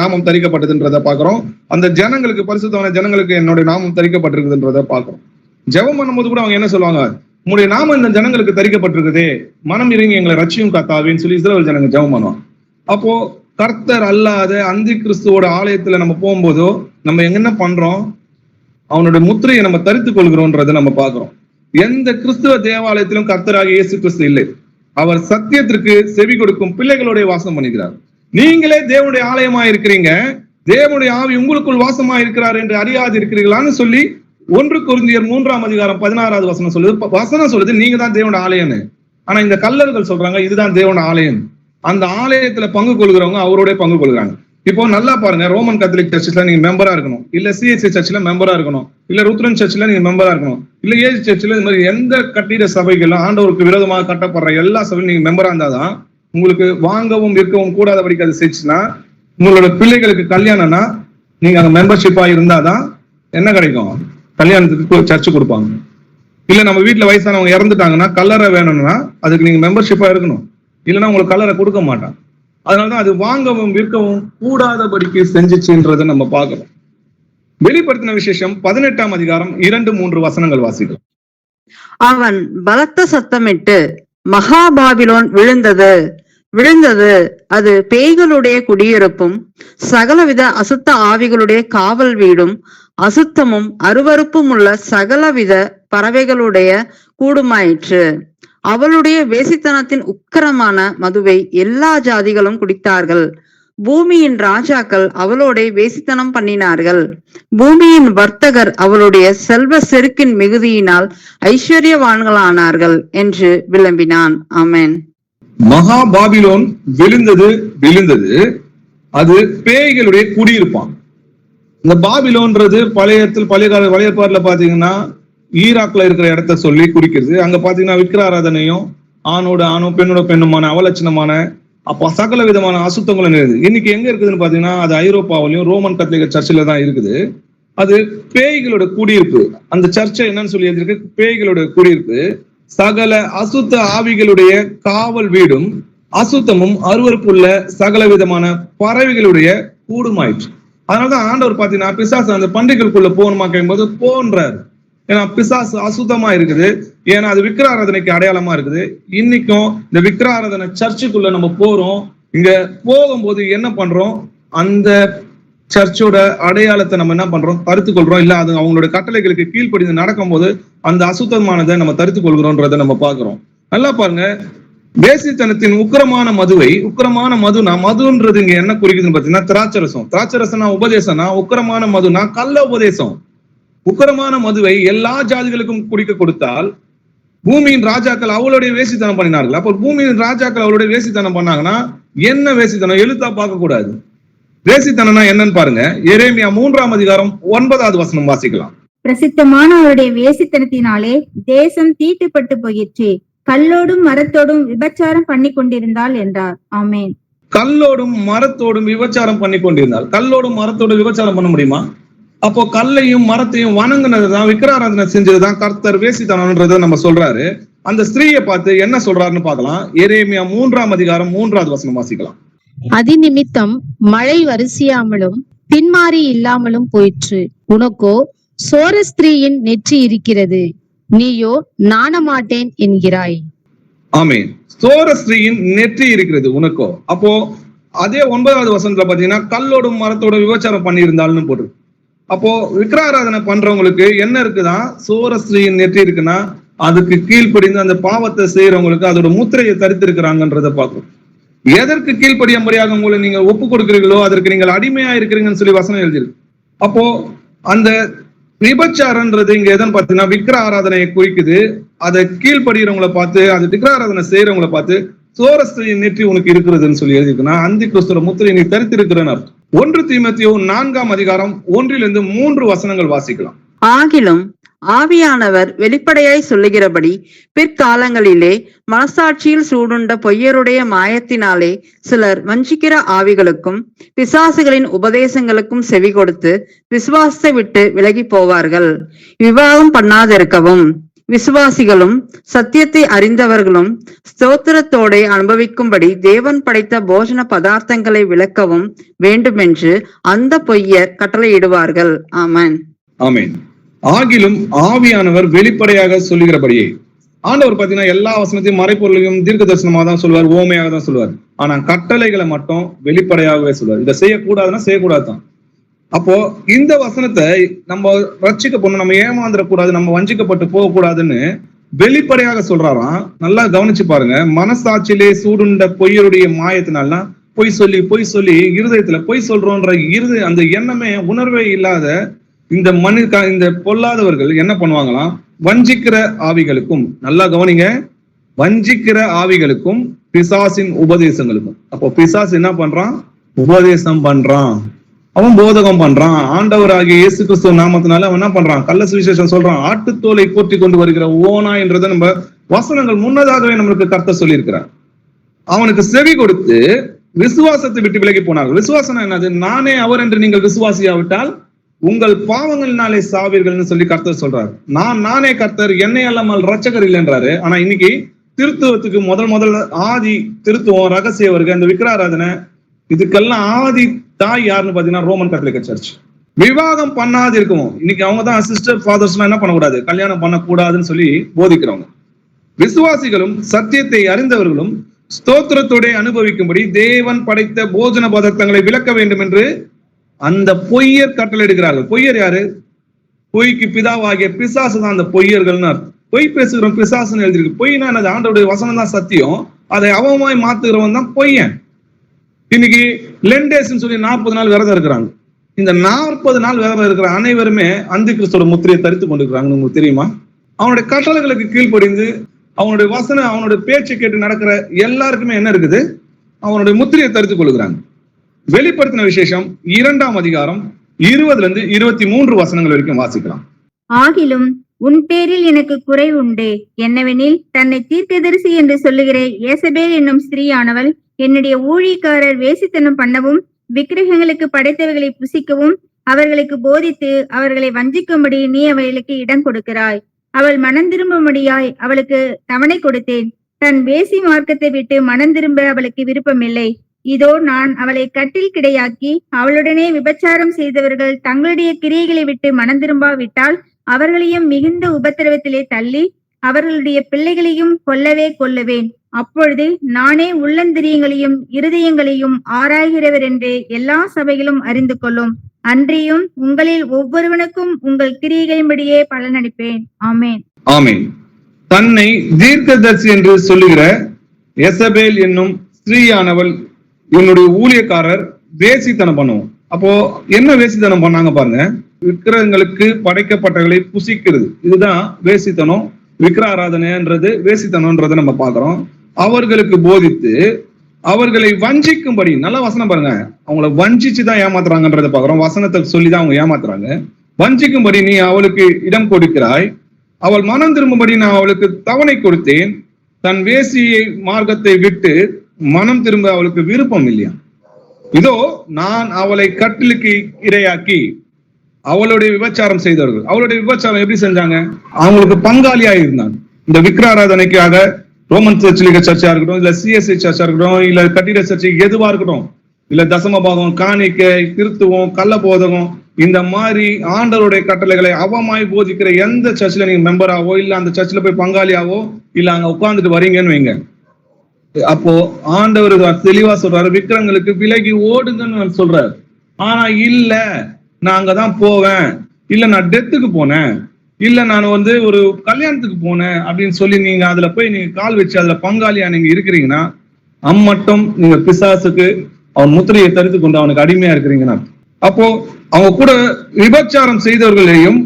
நாமம் தரிக்கப்பட்டதுன்றதை பாக்குறோம். அந்த ஜனங்களுக்கு, பரிசுத்தமான ஜனங்களுக்கு என்னுடைய நாமம் தரிக்கப்பட்டிருக்குதுன்றதை பாக்குறோம். ஜெபம் பண்ணும்போது கூட அவங்க என்ன சொல்லுவாங்க? உங்களுடைய நாமம் இந்த ஜனங்களுக்கு தரிக்கப்பட்டிருக்குதே, மனம் இறங்கி எங்களை ரட்சியும் கர்த்தாவேன்னு சொல்லி இஸ்ரவேல் ஜனங்க ஜெபம் பண்ணுவாங்க. அப்போ கர்த்தர் அல்லாத அந்தி கிறிஸ்துவோட ஆலயத்துல நம்ம போகும்போதோ நம்ம என்ன பண்றோம்? அவனுடைய முத்திரையை நம்ம தரித்துக் கொள்கிறோன்றதை நம்ம பாக்குறோம். எந்த கிறிஸ்துவ தேவாலயத்திலும் கர்த்தராக இயேசு கிறிஸ்து இல்லை. அவர் சத்தியத்திற்கு செவி கொடுக்கும் பிள்ளைகளோட வாசம் பண்ணுகிறார். நீங்களே தேவனுடைய ஆலயமா இருக்கிறீங்க, தேவனுடைய ஆவி உங்களுக்குள் வாசமா இருக்கிறார் என்று அறியாது இருக்கிறீர்களான்னு சொல்லி 1 கொரிந்தியர் 3:16 சொல்லுது. வசனம் சொல்லுது நீங்க தான் தேவனுடைய ஆலயம்னு. ஆனா இந்த கல்லர்கள் சொல்றாங்க இதுதான் தேவனுடைய ஆலயம். அந்த ஆலயத்துல பங்கு கொள்கிறவங்க அவரோட பங்கு கொள்கிறாங்க. இப்போ நல்லா பாருங்க, ரோமன் கத்தோலிக் சர்ச்ல நீங்க மெம்பரா இருக்கணும், இல்ல சிஎஸ்சி சர்ச்ல மெம்பரா இருக்கணும், இல்ல ருத்ரன் சர்ச்ல நீங்க மெம்பரா இருக்கணும், இல்ல ஏஜ் சர்ச்ல இந்த மாதிரி எந்த கட்டிட சபைகளும் ஆண்டவருக்கு விரோதமாக கட்டப்படுற எல்லா சபையும் நீங்க மெம்பரா இருந்தாதான் உங்களுக்கு வாங்கவும் விற்கவும் கூடாதபடிக்கு அது செஞ்சுன்னா, உங்களோட பிள்ளைகளுக்கு கல்யாணம்னா நீங்க அங்க மெம்பர்ஷிப்பா இருந்தாதான் என்ன கிடைக்கும்? கல்யாணத்துக்கு சர்ச்சு கொடுப்பாங்க. இல்ல நம்ம வீட்டுல வயசானவங்க இறந்துட்டாங்கன்னா கல்லறை வேணும்னா அதுக்கு நீங்க மெம்பர்ஷிப்பா இருக்கணும், இல்லைன்னா உங்களுக்கு கல்லறை கொடுக்க மாட்டான். அதனாலதான் அது வாங்கவும் விற்கவும் கூடாதபடிக்கு செஞ்சுச்சுன்றதை நம்ம பார்க்கிறோம். வெளிப்படுத்தின விசேஷம் 18 அதிகாரம் 2-3 வாசிக்கலாம். அவன் பலத்த சத்தமிட்டு, மகா பாபிலோன் விழுந்தது, விழுந்தது, அது பேய்களுடைய குடியிருப்பும் சகலவித அசுத்த ஆவிகளுடைய காவல் வீடும் அசுத்தமும் அருவருப்பும் உள்ள சகலவித பறவைகளுடைய கூடுமாயிற்று. அவளுடைய வேசித்தனத்தின் உக்கிரமான மதுவை எல்லா ஜாதிகளும் குடித்தார்கள். பூமியின் ராஜாக்கள் அவளோட வேசித்தனம் பண்ணினார்கள். பூமியின் வர்த்தகர் அவளுடைய செல்வ செருக்கின் மிகுதியினால் ஐஸ்வர்யவான்களானார்கள் என்று விளம்பினான். ஆமென். மகா பாபிலோன் விழுந்தது, விழுந்தது, அது பேய்களுடைய குடியிருப்பான். இந்த பாபிலோன்றது பழைய ஏற்பாடுல பாத்தீங்கன்னா ஈராக்ல இருக்கிற இடத்த சொல்லி குறிக்கிறது. அங்க பாத்தீங்கன்னா விக்கிர ஆராதனையும் ஆணோட ஆணும் பெண்ணோட பெண்ணுமான அவலட்சணமான அப்ப சகல விதமான அசுத்தங்களும் இருக்குது. இன்னைக்கு எங்க இருக்குதுன்னு பாத்தீங்கன்னா அது ஐரோப்பாவிலையும் ரோமன் கத்தோலிக்க சர்ச்சில் தான் இருக்குது. அது பேய்களோட குடியிருப்பு. அந்த சர்ச்சை என்னன்னு சொல்லி இருக்கு, பேய்களோட குடியிருப்பு, சகல அசுத்த ஆவிகளுடைய காவல் வீடும் அசுத்தமும் அருவருப்புள்ள சகல விதமான பறவைகளுடைய கூடுமாயிற்று. அதனாலதான் ஆண்டவர் பாத்தீங்கன்னா பிசாசு அந்த பண்டிகைக்குள்ள போகணுமா கேட்கும்போது போன்றாரு. ஏன்னா பிசாசு அசுத்தமா இருக்குது. ஏன்னா அது விக்கிர ஆராதனைக்கு அடையாளமா இருக்குது. இன்னைக்கும் இந்த விக்கிர ஆராதனை சர்ச்சுக்குள்ள நம்ம போறோம். இங்க போகும்போது என்ன பண்றோம், அந்த சர்ச்சோட அடையாளத்தை நம்ம என்ன பண்றோம், தடுத்து கொள்றோம். இல்ல அது அவங்களோட கட்டளைகளுக்கு கீழ்ப்படிந்து நடக்கும் போது அந்த அசுத்தமானதை நம்ம தடுத்து கொள்கிறோம்ன்றதை நம்ம பாக்குறோம். நல்லா பாருங்க, வேசித்தனத்தின் உக்கிரமான மதுவை, உக்கிரமான மதுனா மதுன்றது இங்க என்ன குறிக்குதுன்னு பாத்தீங்கன்னா திராட்சரசம். திராட்சரசனா உபதேசம்னா, உக்கிரமான மதுனா கள்ள உபதேசம். உக்கிரமான மதுவை எல்லா ஜாதிகளுக்கும் குடிக்க கொடுத்தால் பூமியின் ராஜாக்கள் அவளுடைய வேசித்தனம் பண்ணினார்கள். அப்போ பூமியின் ராஜாக்கள் அவளுடைய வேசித்தனம் பண்ணாங்கன்னா என்ன வேசித்தனம் எழுத்தா பார்க்க கூடாது. வேசித்தனம்னா என்னன்னு பாருங்க. எரேமியா 3ஆம் அதிகாரம் 9வது வசனம் வாசிக்கலாம். பிரசித்தமான அவருடைய வேசித்தனத்தினாலே தேசம் தீட்டுப்பட்டு போயிற்று, கல்லோடும் மரத்தோடும் விபச்சாரம் பண்ணி கொண்டிருந்தாள் என்றார். ஆமென். கல்லோடும் மரத்தோடும் விபச்சாரம் பண்ணி கொண்டிருந்தாள். கல்லோடும் மரத்தோடும் விபச்சாரம் பண்ண முடியுமா? அப்போ கல்லையும் மரத்தையும் வணங்குனதுதான், விக்கிராராதனை செஞ்சதுதான் கர்த்தர் வேசித்தனம்ன்றதை நம்ம சொல்றாரு. அந்த ஸ்திரீயை பார்த்து என்ன சொல்றாருன்னு பார்க்கலாம். எரேமியா 3ஆம் அதிகாரம் 3வது வசனம் வாசிக்கலாம். அதிநிமித்தம் மழை வரிசையாமலும் பின்மாறி இல்லாமலும் போயிற்று. உனக்கோ சோர ஸ்திரீயின் நெற்றி இருக்கிறது, நீயோ நாணமாட்டேன் என்கிறாய். ஆமென். சோர ஸ்திரீயின் நெற்றி இருக்கிறது உனக்கோ. அப்போ அதே 9வது வசனத்துல பாத்தீங்கன்னா கல்லோடும் மரத்தோட விபச்சாரம் பண்ணியிருந்தாள்னு போட்டு. அப்போ விக்கிராராதனை பண்றவங்களுக்கு என்ன இருக்குதான், சோர ஸ்திரீயின் நெற்றி இருக்குன்னா அதுக்கு கீழ்ப்படிந்து அந்த பாவத்தை செய்யறவங்களுக்கு அதோட முத்திரையை தரித்து இருக்கிறாங்கன்றத பார்க்கணும். எதற்கு கீழ்ப்படியும்படியாக உங்களை நீங்க ஒப்பு கொடுக்கிறீங்களோ அதற்கு நீங்கள் அடிமையா இருக்கிறீங்கன்னு சொல்லி வசனம் எழுதிருக்கு. அப்போ அந்த விபச்சாரன்றது இங்க எதுன்னு பாத்தீங்கன்னா விக்கிர ஆராதனையை குறிக்குது. அதை கீழ்படுகிறவங்களை பார்த்து, அது விக்கிர ஆராதனை செய்யறவங்களை பார்த்து சோரஸ்திரியின் நெற்றி உனக்கு இருக்கிறதுன்னு சொல்லி எழுதிருக்குன்னா அந்தி கிறிஸ்துவ முத்திரை நீ தரித்திருக்கிறன்னு அர்த்தம். 1 தீமோத்தேயு 4ஆம் அதிகாரம் 1லிருந்து 3 வசனங்கள் வாசிக்கலாம். ஆகிலும் ஆவியானவர் வெளிப்படையாய் சொல்லுகிறபடி பிற்காலங்களிலே மனசாட்சியில் சூடுண்ட பொய்யருடைய மாயத்தினாலே சிலர் வஞ்சிக்கிற ஆவிகளுக்கும் பிசாசுகளின் உபதேசங்களுக்கும் செவி கொடுத்து விசுவாசத்தை விட்டு விலகி போவார்கள். விவாகம் பண்ணாதிருக்கவும், விசுவாசிகளும் சத்தியத்தை அறிந்தவர்களும் ஸ்தோத்திரத்தோட அனுபவிக்கும்படி தேவன் படைத்த போஜன பதார்த்தங்களை விளக்கவும் வேண்டுமென்று அந்த பொய்யர் கட்டளையிடுவார்கள். ஆமென். ஆமென். ஆகிலும் ஆவியானவர் வெளிப்படையாக சொல்லுகிறபடியே, ஆண்டவர் பாத்தீங்கன்னா எல்லா வசனத்தையும் மறைப்பொருளையும் தீர்க்க தரிசனமா தான் சொல்லுவார், ஓமையாக தான் சொல்லுவார். ஆனா கட்டளைகளை மட்டும் வெளிப்படையாகவே சொல்லுவார். இதை செய்யக்கூடாதுன்னா செய்யக்கூடாதுதான். அப்போ இந்த வசனத்தை நம்ம ரட்சிக்கப்படணும், நம்ம ஏமாந்துடக்கூடாது, நம்ம வஞ்சிக்கப்பட்டு போகக்கூடாதுன்னு வெளிப்படையாக சொல்றாராம். நல்லா கவனிச்சு பாருங்க. மனசாட்சியிலே சூடுண்ட பொய்யருடைய மாயத்தினால பொய் சொல்லி இருதயத்துல பொய் சொல்றோன்ற அந்த எண்ணமே உணர்வே இல்லாத இந்த பொல்லாதவர்கள் என்ன பண்ணுவாங்களாம், வஞ்சிக்கிற ஆவிகளுக்கும், நல்லா கவனிங்க, வஞ்சிக்கிற ஆவிகளுக்கும் பிசாசின் உபதேசங்களுக்கும். அப்போ பிசாசு என்ன பண்றான், உபதேசம் பண்றான், அவன் போதகம் பண்றான். ஆண்டவராகிய இயேசு கிறிஸ்துவ நாமத்தினால அவன் என்ன பண்றான், கள்ள சுவிசேஷம் சொல்றான். ஆட்டுத்தோலை போற்றி கொண்டு வருகிற ஓனா என்றதை நம்ம வசனங்கள் முன்னதாகவே நம்மளுக்கு கர்த்தர் சொல்லி இருக்கிறார். அவனுக்கு செவி கொடுத்து விசுவாசத்தை விட்டு விலகி போனார்கள். விசுவாசம் என்னது, நானே அவர் என்று நீங்கள் விசுவாசியாவிட்டால் உங்கள் பாவங்களினாலே சாவீர்கள்னு சொல்லி கர்த்தர் சொல்றாரு. நானே கர்த்தர், என்னை அல்லாமல் ரட்சகர் இல்லைன்றாரு. ஆனா இன்னைக்கு திருத்துவத்துக்கு முதல் ஆதி திருத்துவம், ரகசிய வருகை, அந்த விக்கிராராதனை, இதுக்கெல்லாம் ஆதி தாய் யாருன்னு பாத்தீங்கன்னா ரோமன் கத்தோலிக்க சர்ச். விவாகம் பண்ணாது இருக்கவும். இன்னைக்கு அவங்க தான் சிஸ்டர் ஃபாதர்ஸ் என்ன பண்ணக்கூடாது, கல்யாணம் பண்ணக்கூடாதுன்னு சொல்லி போதிக்கிறவங்க. விசுவாசிகளும் சத்தியத்தை அறிந்தவர்களும் ஸ்தோத்திரத்தோட அனுபவிக்கும்படி தேவன் படைத்த போஜன பதார்த்தங்களை விளக்க வேண்டும் என்று அந்த பொய்யர் கட்டளையிடுகிறார்கள். பொய்யர் யாரு? பொய்க்கு பிதாவாகிய பிசாசு தான் அந்த பொய்யர்கள்னு அர்த்தம். பொய் பேசுகிறோம் பிசாசுன்னு எழுதிருக்கு. பொய்னா என்னது? ஆண்டவருடைய வசனம் தான் சத்தியம், அதை அவமாய் மாத்துகிறவன் தான் பொய்யன். இன்னைக்கு லெண்டேஸ்ன்னு சொல்லி 40 நாள் விரதம் இருக்கிறாங்க. இந்த 40 நாள் விரதம் இருக்கிற அனைவருமே அந்தி கிறிஸ்துவோட முத்திரையை தரித்து கொண்டிருக்கிறாங்க. உங்களுக்கு தெரியுமா? அவனுடைய கட்டளைகளுக்கு கீழ்ப்படிந்து அவனுடைய வசனம் அவனுடைய பேச்சை கேட்டு நடக்கிற எல்லாருக்குமே என்ன இருக்குது? அவனுடைய முத்திரையை தரித்துக் கொள்கிறாங்க. வெளிப்படுத்தின விசேஷம் 2ஆம் அதிகாரம் 20 23 வசனங்கள் வரைக்கும் வாசிக்கலாம். ஆகிலும் உன் பேரில் எனக்கு குறை உண்டு. என்னவெனில் தன்னை தீர்க்கதரிசி என்று சொல்லுகிற ஏசபேல் என்னும் ஸ்திரீயானவள் என்னுடைய ஊழியக்காரர் வேசித்தனம் பண்ணவும் விக்கிரகங்களுக்கு படைத்தவர்களை புசிக்கவும் அவர்களுக்கு போதித்து அவர்களை வஞ்சிக்கும்படி நீ அவர்களுக்கு இடம் கொடுக்கிறாய். அவள் மனம் திரும்பும்படியாய் அவளுக்கு தவணை கொடுத்தேன். தன் வேசி மார்க்கத்தை விட்டு மனம் திரும்ப அவளுக்கு விருப்பமில்லை. இதோ நான் அவளை கட்டில் கிடையாக்கி அவளுடனே விபச்சாரம் செய்தவர்கள் தங்களுடைய கிரியைகளை விட்டு மனம் திரும்பாவிட்டால் அவர்களையும் மிகுந்த உபத்திரவத்திலே தள்ளி அவர்களுடைய பிள்ளைகளையும் கொல்லுவேன். அப்பொழுது நானே உள்ளந்திரியங்களையும் இருதயங்களையும் ஆராய்கிறவர் என்று எல்லா சபைகளும் அறிந்து கொள்ளும். அன்றியும் உங்களில் ஒவ்வொருவனுக்கும் உங்கள் கிரியைகளின்படியே பலனளிப்பேன். ஆமேன். ஆமேன். தன்னை தீர்க்கதரிசி என்று சொல்லுகிற எசபேல் என்னும் ஸ்திரீயானவள் என்னுடைய ஊழியக்காரர் வேசித்தனம் பண்ணுவோம். அப்போ என்ன வேசித்தனம் பண்ணாங்க பாருங்க. விக்கிரகங்களுக்கு படைக்கப்பட்டவர்களை புசிக்கிறது, இதுதான் வேசித்தனம். விக்கிர ஆராதனைன்றது வேசித்தனம்ன்றதை நம்ம பாக்குறோம். அவர்களுக்கு போதித்து அவர்களை வஞ்சிக்கும்படி, நல்ல வசனம் பாருங்க, அவங்கள வஞ்சிச்சுதான் ஏமாத்துறாங்கன்றதை பாக்குறோம். வசனத்தை சொல்லிதான் அவங்க ஏமாத்துறாங்க. வஞ்சிக்கும்படி நீ அவளுக்கு இடம் கொடுக்கிறாய். அவள் மனம் திரும்பும்படி நான் அவளுக்கு தவணை கொடுத்தேன். தன் வேசியை மார்க்கத்தை விட்டு மனம் திரும்ப அவளுக்கு விருப்பம் இல்லையா? இதோ நான் அவளை கட்டிலுக்கு இரையாக்கி அவளுடைய விபச்சாரம் செய்தவர்கள். அவளுடைய விபச்சாரம் எப்படி செஞ்சாங்க? அவங்களுக்கு பங்காளியா இருந்தாங்க. இந்த விக்கிர ஆராதனைக்காக ரோமன் சர்ச்சா இருக்கட்டும், இல்ல சிஎஸ்ஐ சர்ச்சா இருக்கட்டும், இல்ல கட்டிட சர்ச்சை எதுவா இருக்கட்டும், இல்ல தசமபாகம், காணிக்கை, கிறித்துவம், கள்ள போதகம், இந்த மாதிரி ஆண்டவருடைய கட்டளைகளை அவமாய் போதிக்கிற எந்த சர்ச்சில் நீங்க மெம்பராவோ இல்ல அந்த சர்ச்சில் போய் பங்காளியாவோ இல்ல அங்க உட்கார்ந்துட்டு வரீங்கன்னு வைங்க, அப்போ ஆண்டவர் தெளிவா சொல்றாரு, விக்கிரங்களுக்கு விலகி ஓடுங்கன்னு சொல்றாரு. ஆனா இல்ல நான் அங்கதான் போவேன், இல்ல நான் டெத்துக்கு போனேன், இல்ல நான் ஒரு கல்யாணத்துக்கு போனேன் அப்படின்னு சொல்லி நீங்க அதுல போய் நீங்க கால் வச்சு அதுல பங்காளியா நீங்க இருக்கிறீங்கன்னா அம்மட்டும் நீங்க பிசாசுக்கு அவன் முத்திரையை தரித்து கொண்டு அவனுக்கு அடிமையா இருக்கிறீங்கன்னா, அப்போ அவங்க கூட விபச்சாரம் செய்தவர்களையும்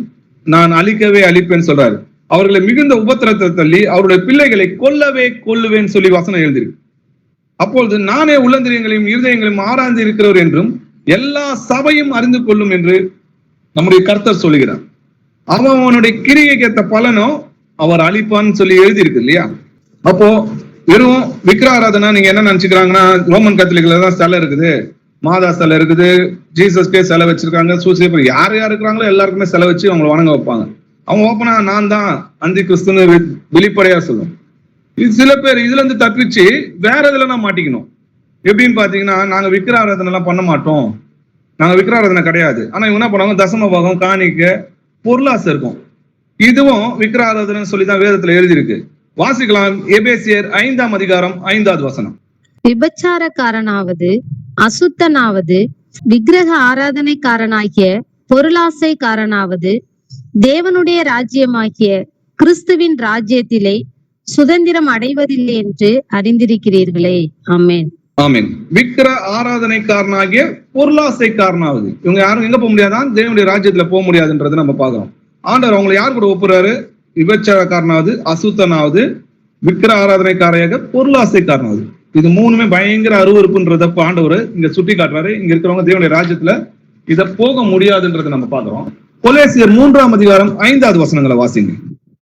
நான் அழிப்பேன்னு சொல்றாரு. அவர்களை மிகுந்த உபத்திரத்தை தள்ளி அவருடைய பிள்ளைகளை கொல்லுவேன்னு சொல்லி வசனம் எழுதிருக்கு. அப்பொழுது நானே உள்ளந்திரியங்களையும் இருதயங்களையும் ஆராய்ந்து இருக்கிறவர் என்றும் எல்லா சபையும் அறிந்து கொள்ளும் என்று நம்முடைய கர்த்தர் சொல்லுகிறார். அவனுடைய கிரியைக்கு ஏற்ற பலனும் அவர் அழிப்பான்னு சொல்லி எழுதியிருக்கு இல்லையா? அப்போ வெறும் விக்கிர ஆராதனை நீங்க என்ன நினைச்சுக்கிறாங்கன்னா, ரோமன் கத்தோலிக்கல தான் சிலை இருக்குது, மாதா சிலை இருக்குது, ஜீசஸ்கே சிலை வச்சிருக்காங்க, சூசியப்பர் யார் இருக்கிறாங்களோ எல்லாருக்குமே சிலை வச்சு அவங்களை வணங்க வைப்பாங்க. அவங்க ஓப்பனா நான் தான் அந்தி கிறிஸ்துன்னு வெளிப்படையா சொல்லுவோம். இது சில பேர் இதுல இருந்து தப்பிச்சு வேற இதுல நான் மாட்டிக்கணும். எப்படின்னு பாத்தீங்கன்னா, நாங்க விக்கிர ஆராதனை எல்லாம் பண்ண மாட்டோம், நாங்க விக்கிர ஆராதனை கிடையாது. ஆனா இவங்க என்ன பண்ணுவாங்க, தசம பாகம், காணிக்க, பொருளாசை இருக்கும். இதுவும் விக்கிர ஆராதனை சொல்லிதான் வேதத்துல எழுதியிருக்கு. வாசிக்கலாம். எபேசியர் 5ஆம் அதிகாரம் 5வது வசனம். விபச்சாரக்காரனாவது அசுத்தனாவது விக்கிரக ஆராதனைக்காரனாகிய பொருளாசைக்காரனாவது தேவனுடைய ராஜ்யமாகிய கிறிஸ்துவின் ராஜ்யத்திலே சுதந்திரம் அடைவதில்லை என்று அறிந்திருக்கிறீர்களே. ஆமென். ஆமென். விக்கிர ஆராதனைக்காரனாகிய பொருளாசைக்காரனாவது, இவங்க யாரும் எங்க போக முடியாதான், தேவனுடைய ராஜ்யத்துல போக முடியாதுன்றதை நம்ம பாக்குறோம். ஆண்டவர் அவங்களை யார் கூட ஒப்புறாரு? விபச்சாரக்காரனாவது, அசுத்தனாவது, விக்கிர ஆராதனைக்காரையாக, பொருளாசைக்காரனாவது. இது மூணுமே பயங்கர அருவருப்புன்றத ஆண்டவர் இங்க சுட்டி காட்டுறாரு. இங்க இருக்கிறவங்க தேவனுடைய ராஜ்யத்துல இத போக முடியாதுன்றதை நம்ம பாக்குறோம். கொலேசியர் 3ஆம் அதிகாரம் 5வது வசனங்களை வாசிங்க.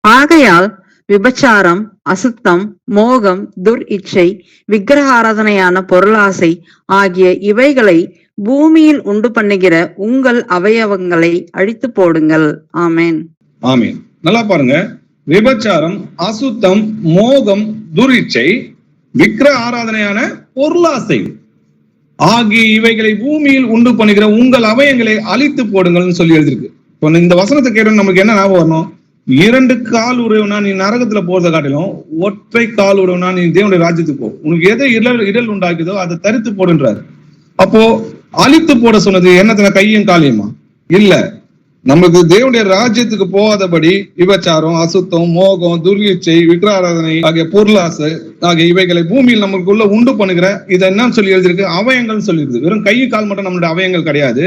ஆகையால் விபச்சாரம், அசுத்தம், மோகம், துர் இச்சை, விக்கிரக ஆராதனையான பொருளாசை ஆகிய இவைகளை பூமியில் உண்டு பண்ணுகிற உங்கள் அவயவங்களை அழித்து போடுங்கள். ஆமேன். ஆமேன். நல்லா பாருங்க. விபச்சாரம், அசுத்தம், மோகம், துர் இச்சை, விக்கிர ஆராதனையான பொருளாசை. ஆகிய இவைகளை பூமியில் உண்டு பண்ணுகிற உங்கள் அவயங்களை அழித்து போடுங்கள்னு சொல்லி எழுதிருக்கு. இப்போ இந்த வசனத்தை கேட்டு நமக்கு என்ன ஞாபகம் வரணும்? 2 கால் உடையவனா நீ நரகத்துல போறதை காட்டிலும் ஒற்றை கால் உடையவனா நீ தேவனுடைய ராஜ்யத்துக்கு போ. உனக்கு எதை இடல் உண்டாக்குதோ அதை தரித்து போடுன்றாரு. அப்போ அழித்து போட சொன்னது என்னத்தின கையும் காலியமா இல்ல. நமக்கு தேவனுடைய ராஜ்யத்துக்கு போகாதபடி விபச்சாரம், அசுத்தம், மோகம், துர்வீச்சை, விக்கிராராதனை ஆகிய பொருளாசை ஆகிய இவைகளை பூமியில் நமக்குள்ள உண்டு பண்ணுகிற இதை என்னன்னு சொல்லி எழுதிருக்கு? அவயங்கள் சொல்லிருக்கு. வெறும் கை கால் மட்டும் நம்மளுடைய அவயங்கள் கிடையாது,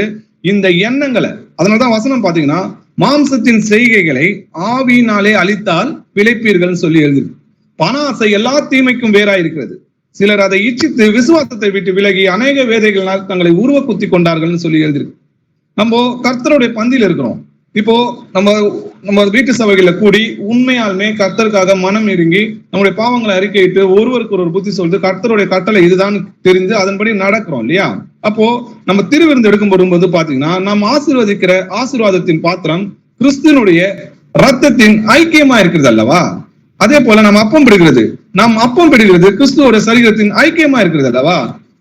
இந்த எண்ணங்களை. அதனாலதான் வசனம் பாத்தீங்கன்னா மாம்சத்தின் செய்கைகளை ஆவியினாலே அழித்தால் பிழைப்பீர்கள் சொல்லி எழுதிருக்கு. பண ஆசை எல்லா தீமைக்கும் வேறாய் இருக்கிறது. சிலர் அதை இச்சித்து விசுவாசத்தை விட்டு விலகி அநேக வேதைகளால் தங்களை உருவ குத்தி கொண்டார்கள் சொல்லி எழுதிருக்கு. நம்ம கர்த்தருடைய பந்தியில் இருக்கிறோம். இப்போ நம்ம வீட்டு சபைகளை கூடி உண்மையாலுமே கர்த்தருக்காக மனம் இறங்கி நம்முடைய பாவங்களை அறிக்கையிட்டு ஒருவருக்கு ஒரு புத்தி சொல்லிட்டு கர்த்தருடைய கட்டளை இதுதான் தெரிந்து அதன்படி நடக்கிறோம் இல்லையா? அப்போ நம்ம திருவிருந்து எடுக்கும் போது பாத்தீங்கன்னா நாம் ஆசீர்வதிக்கிற ஆசீர்வாதத்தின் பாத்திரம் கிறிஸ்துவனுடைய ரத்தத்தின் ஐக்கியமா இருக்கிறது அல்லவா? அதே போல நாம் அப்பம் பிடிக்கிறது கிறிஸ்துவோட சரீரத்தின் ஐக்கியமா இருக்கிறது அல்லவா?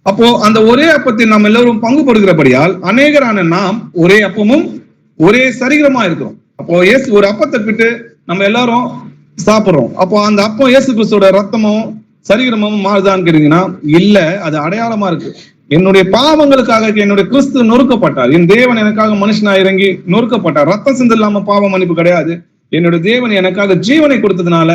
அப்போ அந்த ஒரே அப்பத்தில் நாம் எல்லாரும் பங்கு படுகிறபடியால் அநேகரான நாம் ஒரே அப்பமும் ஒரே சரீரமா இருக்கிறோம். அப்போ ஒரு அப்பத்தை பிட்டு நம்ம எல்லாரும் சாப்பிடுறோம். அப்போ அந்த அப்பம் இயேசு கிறிஸ்துவோட ரத்தமும் சரீரமும் மாறுதான்னு கேட்டீங்கன்னா இல்ல, அது அடையாளமா இருக்கு. என்னுடைய பாவங்களுக்காக என்னுடைய கிறிஸ்து நொறுக்கப்பட்டார். என் தேவன் எனக்காக மனுஷனா இறங்கி நொறுக்கப்பட்டார். ரத்தம் சிந்து இல்லாம பாவ மன்னிப்பு கிடையாது. என்னோட தேவன் எனக்காக ஜீவனை கொடுத்ததுனால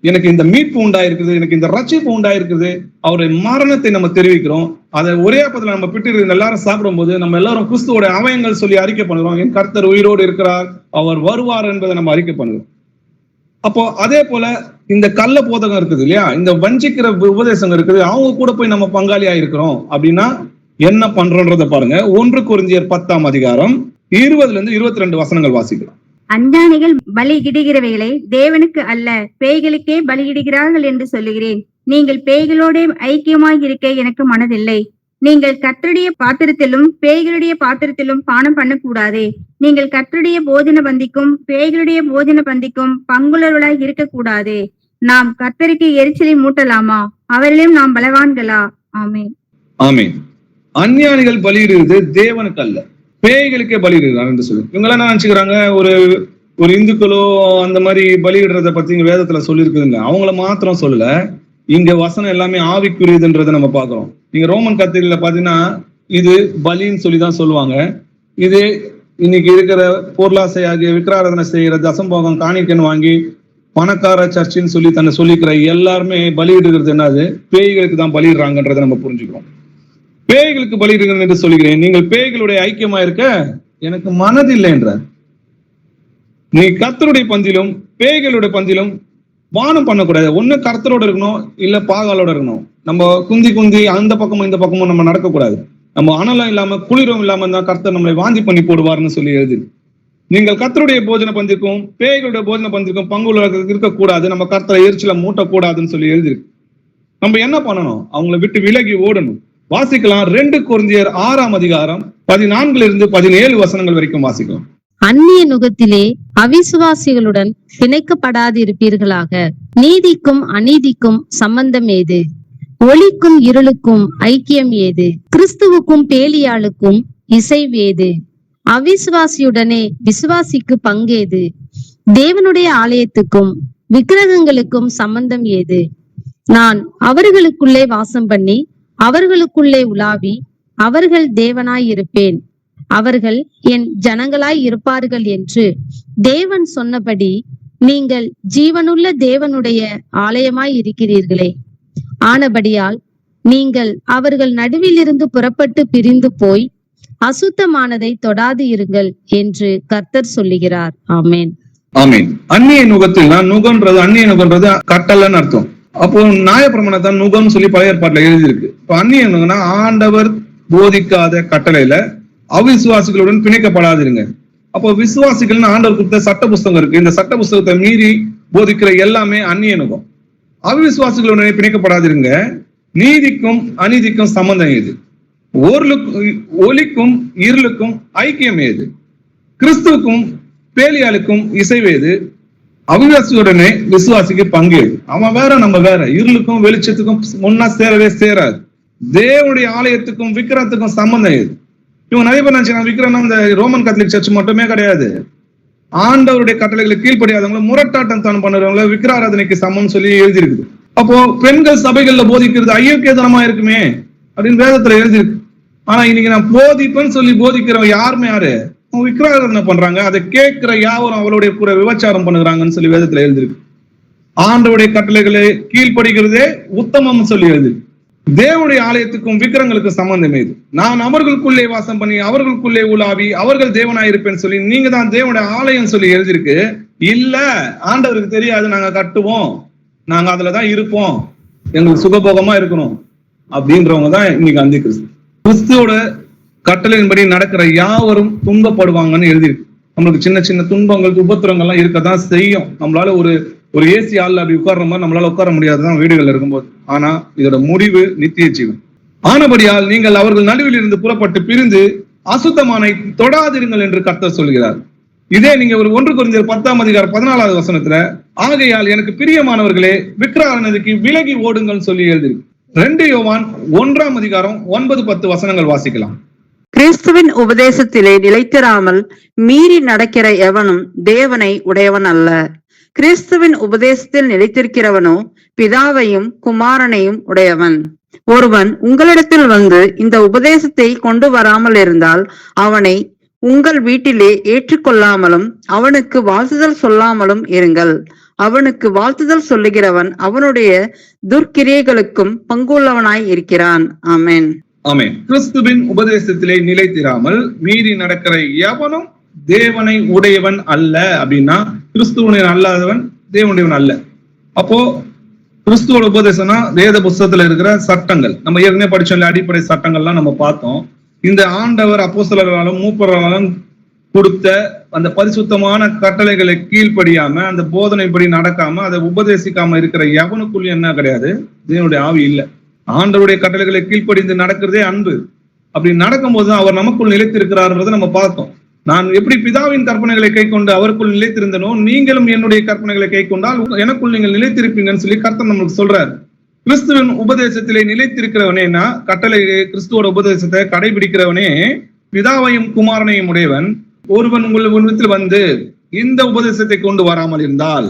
எனக்கு இந்த மீட்பு உண்டாயிருக்குது, எனக்கு இந்த ரட்சிப்பு உண்டாயிருக்குது. அவருடைய மரணத்தை நம்ம தெரிவிக்கிறோம். அதை ஒரே அப்பத்துல நம்ம பிட்டு எல்லாரும் சாப்பிடும் போது நம்ம எல்லாரும் கிறிஸ்துவோட அவயங்கள் சொல்லி அறிக்கை பண்ணுறோம். என் கர்த்தர் உயிரோடு இருக்கிறார், அவர் வருவார் என்பதை நம்ம அறிக்கை பண்ணுறோம். அப்போ அதே போல இந்த கள்ள போதகம் இருக்குது இல்லையா, இந்த வஞ்சிக்கிற உபதேசம் இருக்குது, அவங்க கூட போய் நம்ம பங்காளியா இருக்கிறோம் அப்படின்னா என்ன பண்றோன்றத பாருங்க. 1 கொரிந்தியர் 10ஆம் அதிகாரம் 20-22 வசனங்கள் வாசிக்கலாம். அஞ்ஞானிகள் பலியிடுகிறவைகளை தேவனுக்கு அல்ல பேய்களுக்கே பலியிடுகிறார்கள் என்று சொல்லுகிறேன். நீங்கள் பேய்களோட ஐக்கியமாய் இருக்க எனக்கு மனதில்லை. நீங்கள் கர்த்தருடைய பாத்திரத்திலும் பேய்களுடைய பாத்திரத்திலும் பானம் பண்ணக்கூடாதே. நீங்கள் கர்த்தருடைய போஜன பந்திக்கும் பேய்களுடைய போஜன பந்திக்கும் பங்குள்ளவர்களாய் இருக்கக்கூடாதே. நாம் கர்த்தருக்கு எரிச்சலை மூட்டலாமா? அவர்களையும் நாம் பலவான்களா? ஆமென். ஆமென். அஞ்ஞானிகள் பலியிடுவது தேவனுக்கு அல்ல, பேய்களுக்கே பலியிடுறாங்க என்று சொல்லி இவங்க என்ன நினைச்சுக்கிறாங்க? ஒரு இந்துக்களோ அந்த மாதிரி பலியிடுறத பத்தி இங்க வேதத்துல சொல்லியிருக்குதுங்க. அவங்கள மாத்திரம் சொல்லல, இங்க வசனம் எல்லாமே ஆவிக்குரியதுன்றதை நம்ம பாக்குறோம். நீங்க ரோமன் கத்தீட்ரல்ல பாத்தீங்கன்னா இது பலின்னு சொல்லிதான் சொல்லுவாங்க. இது இன்னைக்கு இருக்கிற பொருளாசை ஆகிய விக்கிராராதனை செய்யற தசம்போகம் காணிக்கன்னு வாங்கி பணக்கார சர்ச்சின்னு சொல்லி தன்னை சொல்லிக்கிற எல்லாருமே பலியிடுகிறது என்னது? பேய்களுக்கு தான் பலியிடுறாங்கன்றதை நம்ம புரிஞ்சுக்கிறோம். பேய்களுக்கு பலியிடுங்கள் என்று சொல்லுகிறேன், நீங்கள் பேய்களுடைய ஐக்கியமா இருக்க எனக்கு மனதில்லை என்றார். நீ கர்த்தருடைய பந்திலும் பேய்களுடைய பந்திலும் பானம் பண்ணக்கூடாது. ஒண்ணு கர்த்தரோட இருக்கணும், இல்ல பாகாலோட இருக்கணும். நம்ம குந்தி அந்த பக்கமும் இந்த பக்கமும் நம்ம நடக்கக்கூடாது. நம்ம அனலம் இல்லாம குளிரும் இல்லாம இருந்தா கர்த்தர் நம்மளை வாந்தி பண்ணி போடுவார்னு சொல்லி எழுது. நீங்கள் கர்த்தருடைய போஜன பந்திக்கும் பேய்களுடைய போஜன பந்திக்கும் பங்குள்ள இருக்கக்கூடாது. நம்ம கர்த்தரை எரிச்சல மூட்டக்கூடாதுன்னு சொல்லி எழுதிருக்கு. நம்ம என்ன பண்ணணும்? அவங்களை விட்டு விலகி ஓடணும். வாசிக்கலாம். 2 கொரிந்தியர் 6ஆம் அதிகாரம் 14-17 வசனங்கள் வரைக்கும் வாசிக்கலாம். அந்நிய நுகத்திலே அவிசுவாசிகளுடன் பிணைக்கப்படாதிருப்பீர்களாக. நீதிக்கும் அநீதிக்கும் சம்பந்தம் ஏது? ஒளிக்கும் இருளுக்கும் ஐக்கியம் ஏது? கிறிஸ்துவுக்கும் பேலியாளுக்கும் இசைவேது? அவிசுவாசியுடனே விசுவாசிக்கு பங்கேது? தேவனுடைய ஆலயத்துக்கும் விக்கிரகங்களுக்கும் சம்பந்தம் ஏது? நான் அவர்களுக்குள்ளே வாசம் பண்ணி அவர்களுக்குள்ளே உலாவி அவர்கள் தேவனாய் இருப்பேன், அவர்கள் என் ஜனங்களாய் இருப்பார்கள் என்று தேவன் சொன்னபடி நீங்கள் ஜீவனுள்ள தேவனுடைய ஆலயமாய் இருக்கிறீர்களே. ஆனபடியால் நீங்கள் அவர்கள் நடுவில் இருந்து புறப்பட்டு பிரிந்து போய் அசுத்தமானதை தொடாது இருங்கள் என்று கர்த்தர் சொல்லுகிறார். ஆமென். ஆமென். அந்நிய நுகத்தில் அந்நிய நுகன்றது கட்டலன்னு அர்த்தம். அப்போ நியாயப்பிரமாணத்தான் நுகம் சொல்லி பழைய ஏற்பாட்டுல எழுதியிருக்கு. இப்ப அந்நிய நுகம்னா ஆண்டவர் போதிக்காத கட்டளையில அவிசுவாசிகளுடன் பிணைக்கப்படாதிருங்க. அப்போ விசுவாசிகள்னு ஆண்டவர் கொடுத்த சட்ட புஸ்தகம் இருக்கு. இந்த சட்ட புஸ்தகத்தை மீறி போதிக்கிற எல்லாமே அந்நிய நுகம். அவிசுவாசிகளுடன் பிணைக்கப்படாதிருங்க. நீதிக்கும் அநீதிக்கும் சம்பந்தம் ஏது? ஒளிக்கும் இருளுக்கும் ஐக்கியம் ஏது? கிறிஸ்துவுக்கும் பேலியாளுக்கும் இசைவேது? அவிசுவாசியுடனே விசுவாசிக்கு பங்கு. அவன் வேற நம்ம வேற. இருளுக்கும் வெளிச்சத்துக்கும் முன்னா சேரவே சேராது. தேவனுடைய ஆலயத்துக்கும் விக்கிரகத்துக்கும் சம்பந்தம் இது. இவங்க நிறைய பேர் நினைச்சாங்க விக்கிரகம் இந்த ரோமன் கத்தோலிக் சர்ச் மட்டுமே கிடையாது. ஆண்டவருடைய கட்டளைகளுக்கு கீழ்ப்படியாதவங்களை முரட்டாட்டம் தான் பண்ணுறவங்களை விக்கிராராதனைக்கு சமம் சொல்லி எழுதியிருக்குது. அப்போ பெண்கள் சபைகள்ல போதிக்கிறது ஐயோக்கியதனமா இருக்குமே அப்படின்னு வேதத்துல எழுதியிருக்கு. ஆனா இன்னைக்கு நான் போதிப்பேன்னு சொல்லி போதிக்கிறவங்க யாருமே விக்கிராராதனை பண்றாங்க. அதை கேட்கிற யாவரும் அவளுடைய கூட விபச்சாரம் பண்ணுறாங்கன்னு சொல்லி வேதத்துல எழுதியிருக்கு. ஆண்டவருடைய கட்டளைகளை கீழ்ப்படுகிறதே உத்தமம் சொல்லி எழுதியிருக்கு. தேவனுடைய ஆலயத்துக்கும் விக்கிரகங்களுக்கும் சம்பந்தம் இது. நான் அவர்களுக்குள்ளே வாசம் பண்ணி அவர்களுக்குள்ளே உலாவி அவர்கள் தேவனாயிருப்பேன்னு சொல்லி நீங்க தான் தேவனுடைய ஆலயம் சொல்லி எழுதியிருக்கு. இல்ல, ஆண்டவருக்கு தெரியாது, நாங்க கட்டுவோம், நாங்க அதுலதான் இருப்போம், எங்களுக்கு சுகபோகமா இருக்கணும் அப்படின்றவங்க தான் இன்னைக்கு அந்தி கிறிஸ்து. கிறிஸ்துவோட கட்டளையின்படி நடக்கிற யாவரும் துன்பப்படுவாங்கன்னு எழுதியிருக்கு. நம்மளுக்கு சின்ன சின்ன துன்பங்கள் உபத்திரங்கள்லாம் இருக்கதான் செய்யும். நம்மளால ஒரு ஏசி ஆள்ல அப்படி உட்கார்ற மாதிரி நம்மளால உட்கார முடியாதுதான் வீடுகள் இருக்கும்போது. ஆனா இதோட முடிவு நித்திய ஜீவன். ஆனபடியால் நீங்கள் அவர்கள் நடுவில் இருந்து புறப்பட்டு பிரிந்து அசுத்தமானை தொடாதிருங்கள் என்று கர்த்தர் சொல்கிறார். இதே நீங்க ஒரு 1 கொரிந்தியர் 10:14 வசனத்துல ஆகையால் எனக்கு பிரியமானவர்களே விக்கிரகாராதனைக்கு விலகி ஓடுங்கள் சொல்லி எழுதிருக்கு. 2 யோவான் 1:9-10 வசனங்கள் வாசிக்கலாம். கிறிஸ்துவின் உபதேசத்திலே நிலைத்திராமல் மீறி நடக்கிற எவனும் தேவனை உடையவன் அல்ல. கிறிஸ்துவின் உபதேசத்தில் நிலைத்திருக்கிறவனோ பிதாவையும் குமாரனையும் உடையவன். ஒருவன் உங்களிடத்தில் வந்து இந்த உபதேசத்தை கொண்டு வராமல் இருந்தால் அவனை உங்கள் வீட்டிலே ஏற்றுக்கொள்ளாமலும் அவனுக்கு வாழ்த்துதல் சொல்லாமலும் இருங்கள். அவனுக்கு வாழ்த்துதல் சொல்லுகிறவன் அவனுடைய துர்க்கிரியைகளுக்கும் பங்குள்ளவனாய் இருக்கிறான். ஆமென். ஆமென். கிறிஸ்துவின் உபதேசத்திலே நிலைத்திராமல் மீறி நடக்கிற எவனும் தேவனை உடையவன் அல்ல அப்படின்னா கிறிஸ்துவனை அல்லாதவன் தேவனுடையவன் அல்ல. அப்போ கிறிஸ்துவோட உபதேசம்னா வேத புஸ்தகத்துல இருக்கிற சட்டங்கள், நம்ம ஏற்கனவே படிச்சோம்ல அடிப்படை சட்டங்கள்லாம் நம்ம பார்த்தோம். இந்த ஆண்டவர் அப்போஸ்தலர்களாலும் மூப்பர்களாலும் கொடுத்த அந்த பரிசுத்தமான கட்டளைகளை கீழ்ப்படியாம அந்த போதனைப்படி நடக்காம அதை உபதேசிக்காம இருக்கிற எவனுக்குள்ள என்ன கிடையாது, தேவனுடைய ஆவி இல்லை. ஆண்டவருடைய கட்டளைகளை கீழ்ப்படிந்து நடக்கிறதே அன்பு. அப்படி நடக்கும் போதுதான் அவர் நமக்குள் நிலைத்திருக்கிறார்ன்றதை நம்ம பார்த்தோம். நான் எப்படி பிதாவின் கற்பனைகளை கை கொண்டு அவருக்குள் நிலைத்திருந்தனோ நீங்களும் என்னுடைய கற்பனைகளை கை கொண்டால் எனக்குள் நீங்கள் நிலைத்திருப்பீங்கன்னு சொல்லி கர்த்தர் நம்மளுக்கு சொல்றாரு. கிறிஸ்துவின் உபதேசத்திலே நிலைத்திருக்கிறவனேனா கட்டளை கிறிஸ்துவோட உபதேசத்தை கடைபிடிக்கிறவனே பிதாவையும் குமாரனையும் உடையவன். ஒருவன் உங்கள் வந்து இந்த உபதேசத்தை கொண்டு வராமல் இருந்தால்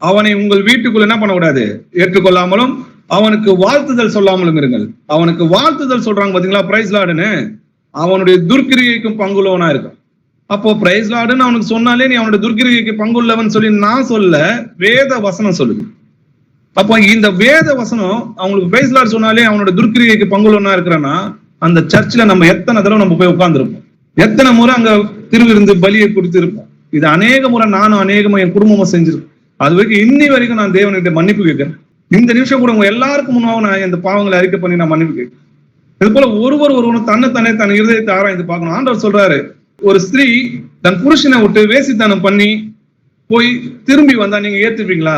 அவனை உங்கள் வீட்டுக்குள்ள என்ன பண்ணக்கூடாது, ஏற்றுக்கொள்ளாமலும் அவனுக்கு வாழ்த்துதல் சொல்லாமலும் இருங்கள். அவனுக்கு வாழ்த்துதல் சொல்றாங்க பாத்தீங்களா, பிரைஸ் லார்டுன்னு, அவனுடைய துர்க்கிரியைக்கும் பங்குள்ளவனா இருக்கும். அப்போ பிரைஸ் லார்டுன்னு அவனுக்கு சொன்னாலே நீ அவனுடைய துர்க்கிரியைக்கு பங்குள்ளவன் சொல்லி நான் சொல்ல, வேத வசனம் சொல்லுது. அப்போ இந்த வேத வசனம் அவங்களுக்கு பிரைஸ் லார்டு சொன்னாலே அவனோட துர்க்கிரியைக்கு பங்குள்ளவனா இருக்கிறான்னா அந்த சர்ச்சில் நம்ம எத்தனை தடவை நம்ம போய் உட்கார்ந்துருப்போம், எத்தனை முறை அங்க திருவிருந்து பலியை கொடுத்திருப்போம். இது அநேக முறை நானும் அநேகமா என் குடும்பமும் செஞ்சிருக்கேன். அது வரைக்கும் இன்னி வரைக்கும் நான் தேவன்கிட்ட மன்னிப்பு கேட்கிறேன். இந்த நிமிஷம் கூட உங்க எல்லாருக்கும் முன்னாவும் நான் இந்த பாவங்களை அறிக்கை பண்ணி நான் மன்னிப்பு கேட்கிறேன். இது போல ஒருவரும் தன்னைத்தானே தன் இருதயத்தை ஆராய்ந்து பார்க்கணும். ஆண்டவர் சொல்றாரு, ஒரு ஸ்திரீ தன் புருஷனை விட்டு வேசித்தனம் பண்ணி போய் திரும்பி வந்தா நீங்க ஏத்துப்பீங்களா?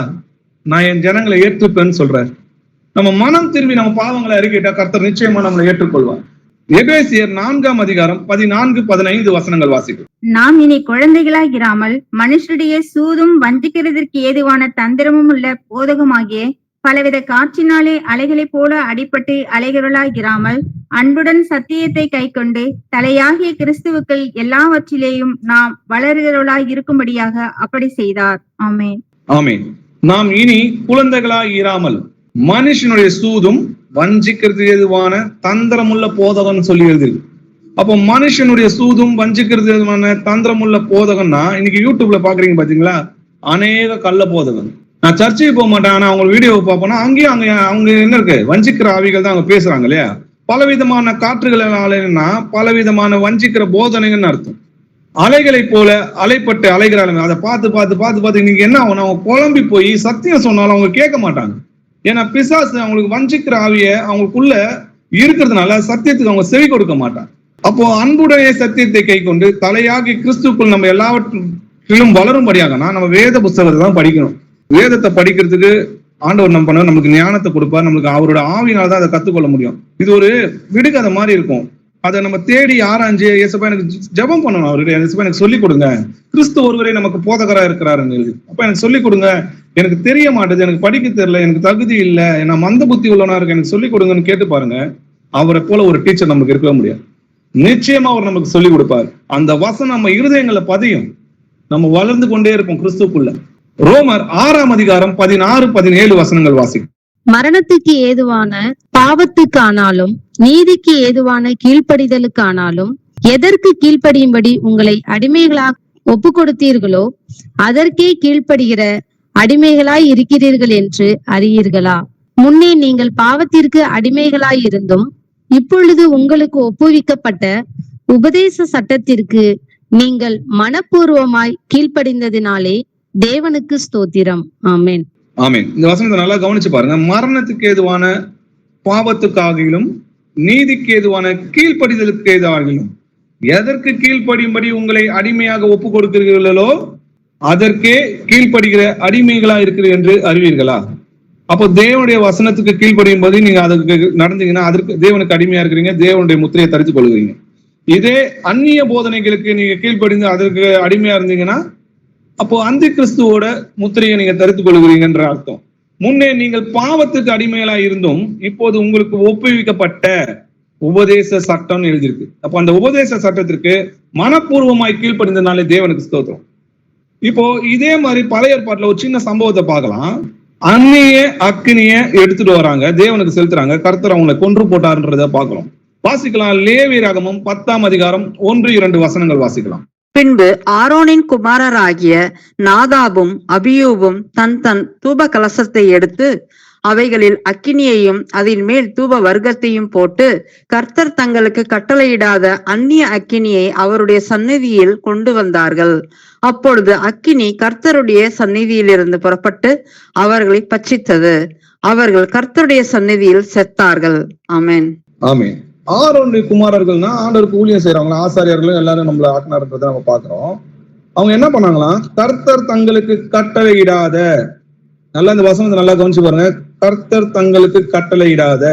நான் என் ஜனங்களை ஏற்றுப்பேன்னு சொல்றாரு. நம்ம மனம் திரும்பி நம்ம பாவங்களை அறிக்கையிட்டா கர்த்தர் நிச்சயமா நம்மளை ஏற்றுக்கொள்வார். எபேசியர் 4:14-15 வசனங்கள் வாசிக்கும். நாம் இனி குழந்தைகளாய் இராமல் மனுஷருடைய சூதும் வஞ்சிக்கிறதற்கு ஏதுவான தந்திரமும் உள்ள போதகமாகிய பலவித காற்றினாலே அலைகளைப் போல அடிபட்டு அலைகிறவர்களாய் இராமல் அன்புடன் சத்தியத்தை கைக்கொண்டு தலையாகிய கிறிஸ்துவுக்குள் எல்லாவற்றிலேயும் நாம் வளருகிறவர்களாய் இருக்கும்படியாக அப்படி செய்தார். ஆமென். ஆமென். நாம் இனி குழந்தைகளாய் இராமல் மனுஷனுடைய சூதும் வஞ்சிக்கிறது எதுவான தந்திரமுள்ள போதகம் சொல்லி எழுதிருக்கு. அப்போ மனுஷனுடைய சூதும் வஞ்சிக்கிறது எதுவான தந்திரமுள்ள போதகம்னா இன்னைக்கு யூடியூப்ல பாக்குறீங்க பாத்தீங்களா, அநேக கள்ள போதகம். நான் சர்ச்சைக்கு போக மாட்டேன், ஆனா அவங்க வீடியோவை பார்ப்போம்னா அங்கேயும் அவங்க என்ன இருக்கு, வஞ்சிக்கிற ஆவிகள் தான் அவங்க பேசுறாங்க இல்லையா. பலவிதமான காற்றுகளாலன்னா பலவிதமான வஞ்சிக்கிற போதனைகள்னு அர்த்தம். அலைகளை போல அலைப்பட்டு அலைகிறாங்க. அதை பார்த்து இன்னைக்கு என்ன ஆகும், அவங்க குழம்பி போய் சத்தியம் சொன்னாலும் அவங்க கேட்க மாட்டாங்க. ஏன்னா பிசாசு அவங்களுக்கு வஞ்சிக்கிற ஆவிய அவங்களுக்குள்ள இருக்கிறதுனால சத்தியத்துக்கு அவங்க செவி கொடுக்க மாட்டாங்க. அப்போ அன்புடைய சத்தியத்தை கை கொண்டு தலையாகி கிறிஸ்துக்குள் நம்ம எல்லாவற்றிலும் வளரும்படியாகனா நம்ம வேத புஸ்தகத்தை தான் படிக்கணும். வேதத்தை படிக்கிறதுக்கு ஆண்டவர் நம்ம பண்ண நமக்கு ஞானத்தை கொடுப்பார். நம்மளுக்கு அவரோட ஆவியினால்தான் அதை கத்துக்கொள்ள முடியும். இது ஒரு விடுகதை மாதிரி இருக்கும். அதை நம்ம தேடி ஆராய்ஞ்சு ஏசப்பா எனக்கு ஜெபம் பண்ணணும், அவர்கிட்ட ஏசப்பா எனக்கு சொல்லிக் கொடுங்க, கிறிஸ்து ஒருவரே நமக்கு போதகரா இருக்கிறாருன்னு எழுதி அப்ப எனக்கு சொல்லிக் கொடுங்க, எனக்கு தெரிய மாட்டேது, எனக்கு படிக்க தெரியல, எனக்கு தகுதி இல்லை, நான் மந்த புத்தி உள்ளவனா இருக்கு, எனக்கு சொல்லிக் கொடுங்கன்னு கேட்டு பாருங்க. அவரை போல ஒரு டீச்சர் நமக்கு இருக்கவே முடியாது. நிச்சயமா அவர் நமக்கு சொல்லிக் கொடுப்பார். அந்த வசனம் நம்ம இருதயங்களை பதியும், நம்ம வளர்ந்து கொண்டே இருப்போம் கிறிஸ்துக்குள்ள. ரோமர் 6ஆம் அதிகாரம் 16, 17 வசனங்கள் வாசிக்கும். மரணத்துக்கு ஏதுவான பாவத்துக்கானாலும் நீதிக்கு ஏதுவான கீழ்ப்படிதலுக்கானாலும் எதற்கு கீழ்ப்படியும்படி உங்களை அடிமைகளாக ஒப்பு கொடுத்தீர்களோ அதற்கே கீழ்ப்படுகிற அடிமைகளாய் இருக்கிறீர்கள் என்று அறியீர்களா? முன்னே நீங்கள் பாவத்திற்கு அடிமைகளாய் இருந்தும் இப்பொழுது உங்களுக்கு ஒப்புவிக்கப்பட்ட உபதேச சட்டத்திற்கு நீங்கள் மனப்பூர்வமாய் கீழ்ப்படிந்ததினாலே தேவனுக்கு ஸ்தோத்திரம். ஆமென். ஆமென். இந்த வசனத்தை நல்லா கவனிச்சு பாருங்க. மரணத்துக்கு ஏதுவான பாவத்துக்காகிலும் நீதிக்கு ஏதுவான கீழ்ப்படிதலுக்கு ஏதாகிலும் எதற்கு கீழ்ப்படியும்படி உங்களை அடிமையாக ஒப்பு கொடுக்கிறீர்களோ அதற்கே கீழ்ப்படுகிற அடிமைகளா இருக்கிறீர்கள் என்று அறிவீர்களா? அப்போ தேவனுடைய வசனத்துக்கு கீழ்ப்படியும் போது நீங்க அதுக்கு நடந்தீங்கன்னா அதற்கு தேவனுக்கு அடிமையா இருக்கிறீங்க, தேவனுடைய முத்திரையை தரித்துக் கொள்கிறீங்க. இதே அந்நிய போதனைகளுக்கு நீங்க கீழ்ப்படிந்து அதற்கு அடிமையா இருந்தீங்கன்னா அப்போ அந்தி கிறிஸ்துவோட முத்திரையை நீங்க தரித்துக் கொள்கிறீங்கன்ற அர்த்தம். முன்னே நீங்கள் பாவத்துக்கு அடிமைகளா இருந்தும் இப்போது உங்களுக்கு ஒப்புவிக்கப்பட்ட உபதேச சட்டம் எழுதியிருக்கு. அப்போ அந்த உபதேச சட்டத்திற்கு மனப்பூர்வமாய் கீழ்ப்படிந்தனாலே தேவனுக்கு ஸ்தோத்திரம். இப்போ இதே மாதிரி பழைய ஏற்பாட்டுல ஒரு சின்ன சம்பவத்தை பார்க்கலாம். அந்நிய அக்னிய எடுத்துட்டு வராங்க, தேவனுக்கு செலுத்துறாங்க, கர்த்தர் அவங்களை கொன்று போட்டாருன்றத பார்க்கிறோம். வாசிக்கலாம். லேவியராகமம் 10ஆம் அதிகாரம் 1-2 வசனங்கள் வாசிக்கலாம். பின்பு ஆரோனின் குமாரராகிய நாதாபும் அபியூவும் தன் தன் தூப கலசத்தை எடுத்து அவைகளில் அக்கினியையும் அதின் மேல் தூப வர்க்கத்தையும் போட்டு கர்த்தர் தங்களுக்கு கட்டளையிடாத அந்நிய அக்கினியை அவருடைய சந்நிதியில் கொண்டு வந்தார்கள். அப்பொழுது அக்கினி கர்த்தருடைய சந்நிதியிலிருந்து புறப்பட்டு அவர்களை பட்சித்தது. அவர்கள் கர்த்தருடைய சந்நிதியில் செத்தார்கள். ஆமென். ஆமென். ஆரோனுடைய குமாரர்கள்னா ஆண்டவருக்கு ஊழியம் செய்யறவங்க, ஆசாரியர்களும் எல்லாரும் நம்மள ஆக்கினார்ன்றதை நம்ம பாக்குறோம். அவங்க என்ன பண்ணாங்களாம்? கர்த்தர் தங்களுக்கு கட்டளையிடாத, நல்லா இந்த வசனத்தை நல்லா கவனிச்சு பாருங்க, கர்த்தர் தங்களுக்கு கட்டளையிடாத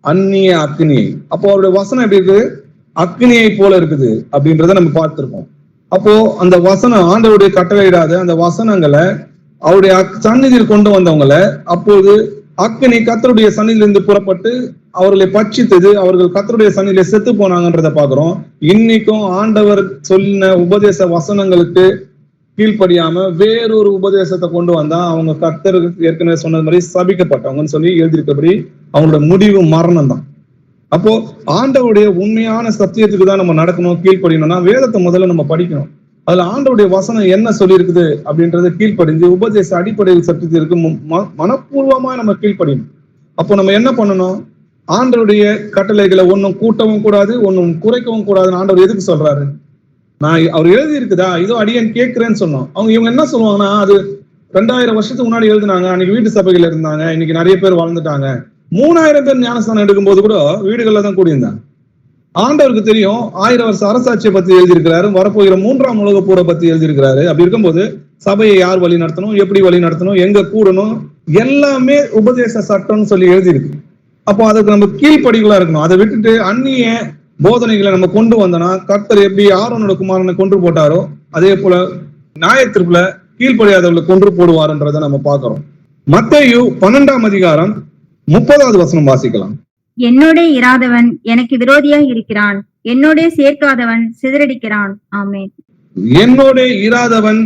அந்நிய அக்னி. அப்போ அவருடைய வசனம் எப்படி இருக்குது? அக்னியை போல இருக்குது அப்படின்றத நம்ம பார்த்திருக்கோம். அப்போ அந்த வசனம் ஆண்டவருடைய கட்டளையிடாத அந்த வசனங்களை அவருடைய சந்நிதியில் கொண்டு வந்தவங்களை அப்போது அக்னி கர்த்தருடைய சந்நிதியிலிருந்து புறப்பட்டு அவர்களை பட்சித்தது. அவர்கள் கர்த்தருடைய சந்நிதியில செத்து போனாங்கன்றத பாக்குறோம். இன்னைக்கும் ஆண்டவர் சொன்ன உபதேச வசனங்களுக்கு கீழ்ப்படியாம வேறொரு உபதேசத்தை கொண்டு வந்தா அவங்க கர்த்தருக்கு ஏற்கனவே சொன்னது மாதிரி சபிக்கப்பட்டவங்கன்னு சொல்லி எழுதியிருக்கபடி அவங்களோட முடிவு மரணம் தான். அப்போ ஆண்டவருடைய உண்மையான சத்தியத்துக்கு தான் நம்ம நடக்கணும், கீழ்ப்படியணும்னா வேதத்தை முதல்ல நம்ம படிக்கணும். அதுல ஆண்டவருடைய வசனம் என்ன சொல்லி இருக்குது அப்படின்றத கீழ்ப்படிஞ்சு உபதேச அடிப்படையில் சத்தியத்திற்கு மனப்பூர்வமா நம்ம கீழ்ப்படியணும். அப்போ நம்ம என்ன பண்ணணும்? ஆண்டவருடைய கட்டளைகளை ஒன்னும் கூட்டவும் கூடாது, ஒன்னும் குறைக்கவும் கூடாதுன்னு ஆண்டவர் எதுக்கு சொல்றாரு? நான் அவர் எழுதி இருக்குதா, இதோ அடியேன் கேட்கிறேன்னு சொன்னோம். இவங்க என்ன சொல்லுவாங்கன்னா, அது 2000 வருஷத்துக்கு முன்னாடி எழுதினாங்க, அன்னைக்கு வீட்டு சபைகள் இருந்தாங்க, இன்னைக்கு நிறைய பேர் வாழ்ந்துட்டாங்க. 3000 பேர் ஞானஸ்தானம் எடுக்கும் போது கூட வீடுகள்ல தான் கூடியிருந்தாங்க. ஆண்டவருக்கு தெரியும் 1000 வருஷ அரசாட்சியை பத்தி எழுதியிருக்கிறாரு, வரப்போகிற 3ஆம் உலக போரை பத்தி எழுதியிருக்கிறாரு. அப்படி இருக்கும்போது சபையை யார் வழி நடத்தணும், எப்படி வழி நடத்தணும், எங்க கூடணும், எல்லாமே உபதேச சட்டம்னு சொல்லி எழுதியிருக்கு. அப்போ அதுக்கு நம்ம கீழ்ப்படிகளா இருக்கணும். அதை விட்டுட்டு அந்நிய போதனைகளை நம்ம கொண்டு வந்தோம்னா கர்த்தர் எப்படி ஆரோனோட குமாரனை கொன்று போட்டாரோ அதே போல நியாயத்தீர்ப்புல கீழ்ப்படியாதவர்களை கொன்று போடுவாருன்றதை நம்ம பார்க்கிறோம். மத்தேயு 12ஆம் அதிகாரம் 30வது வசனம் வாசிக்கலாம். என்னோட இராதவன் எனக்கு விரோதியாய் இருக்கிறான், என்னோட சேர்க்காதவன் சிதறடிக்கிறான். ஆமென். என்னோட இராதவன்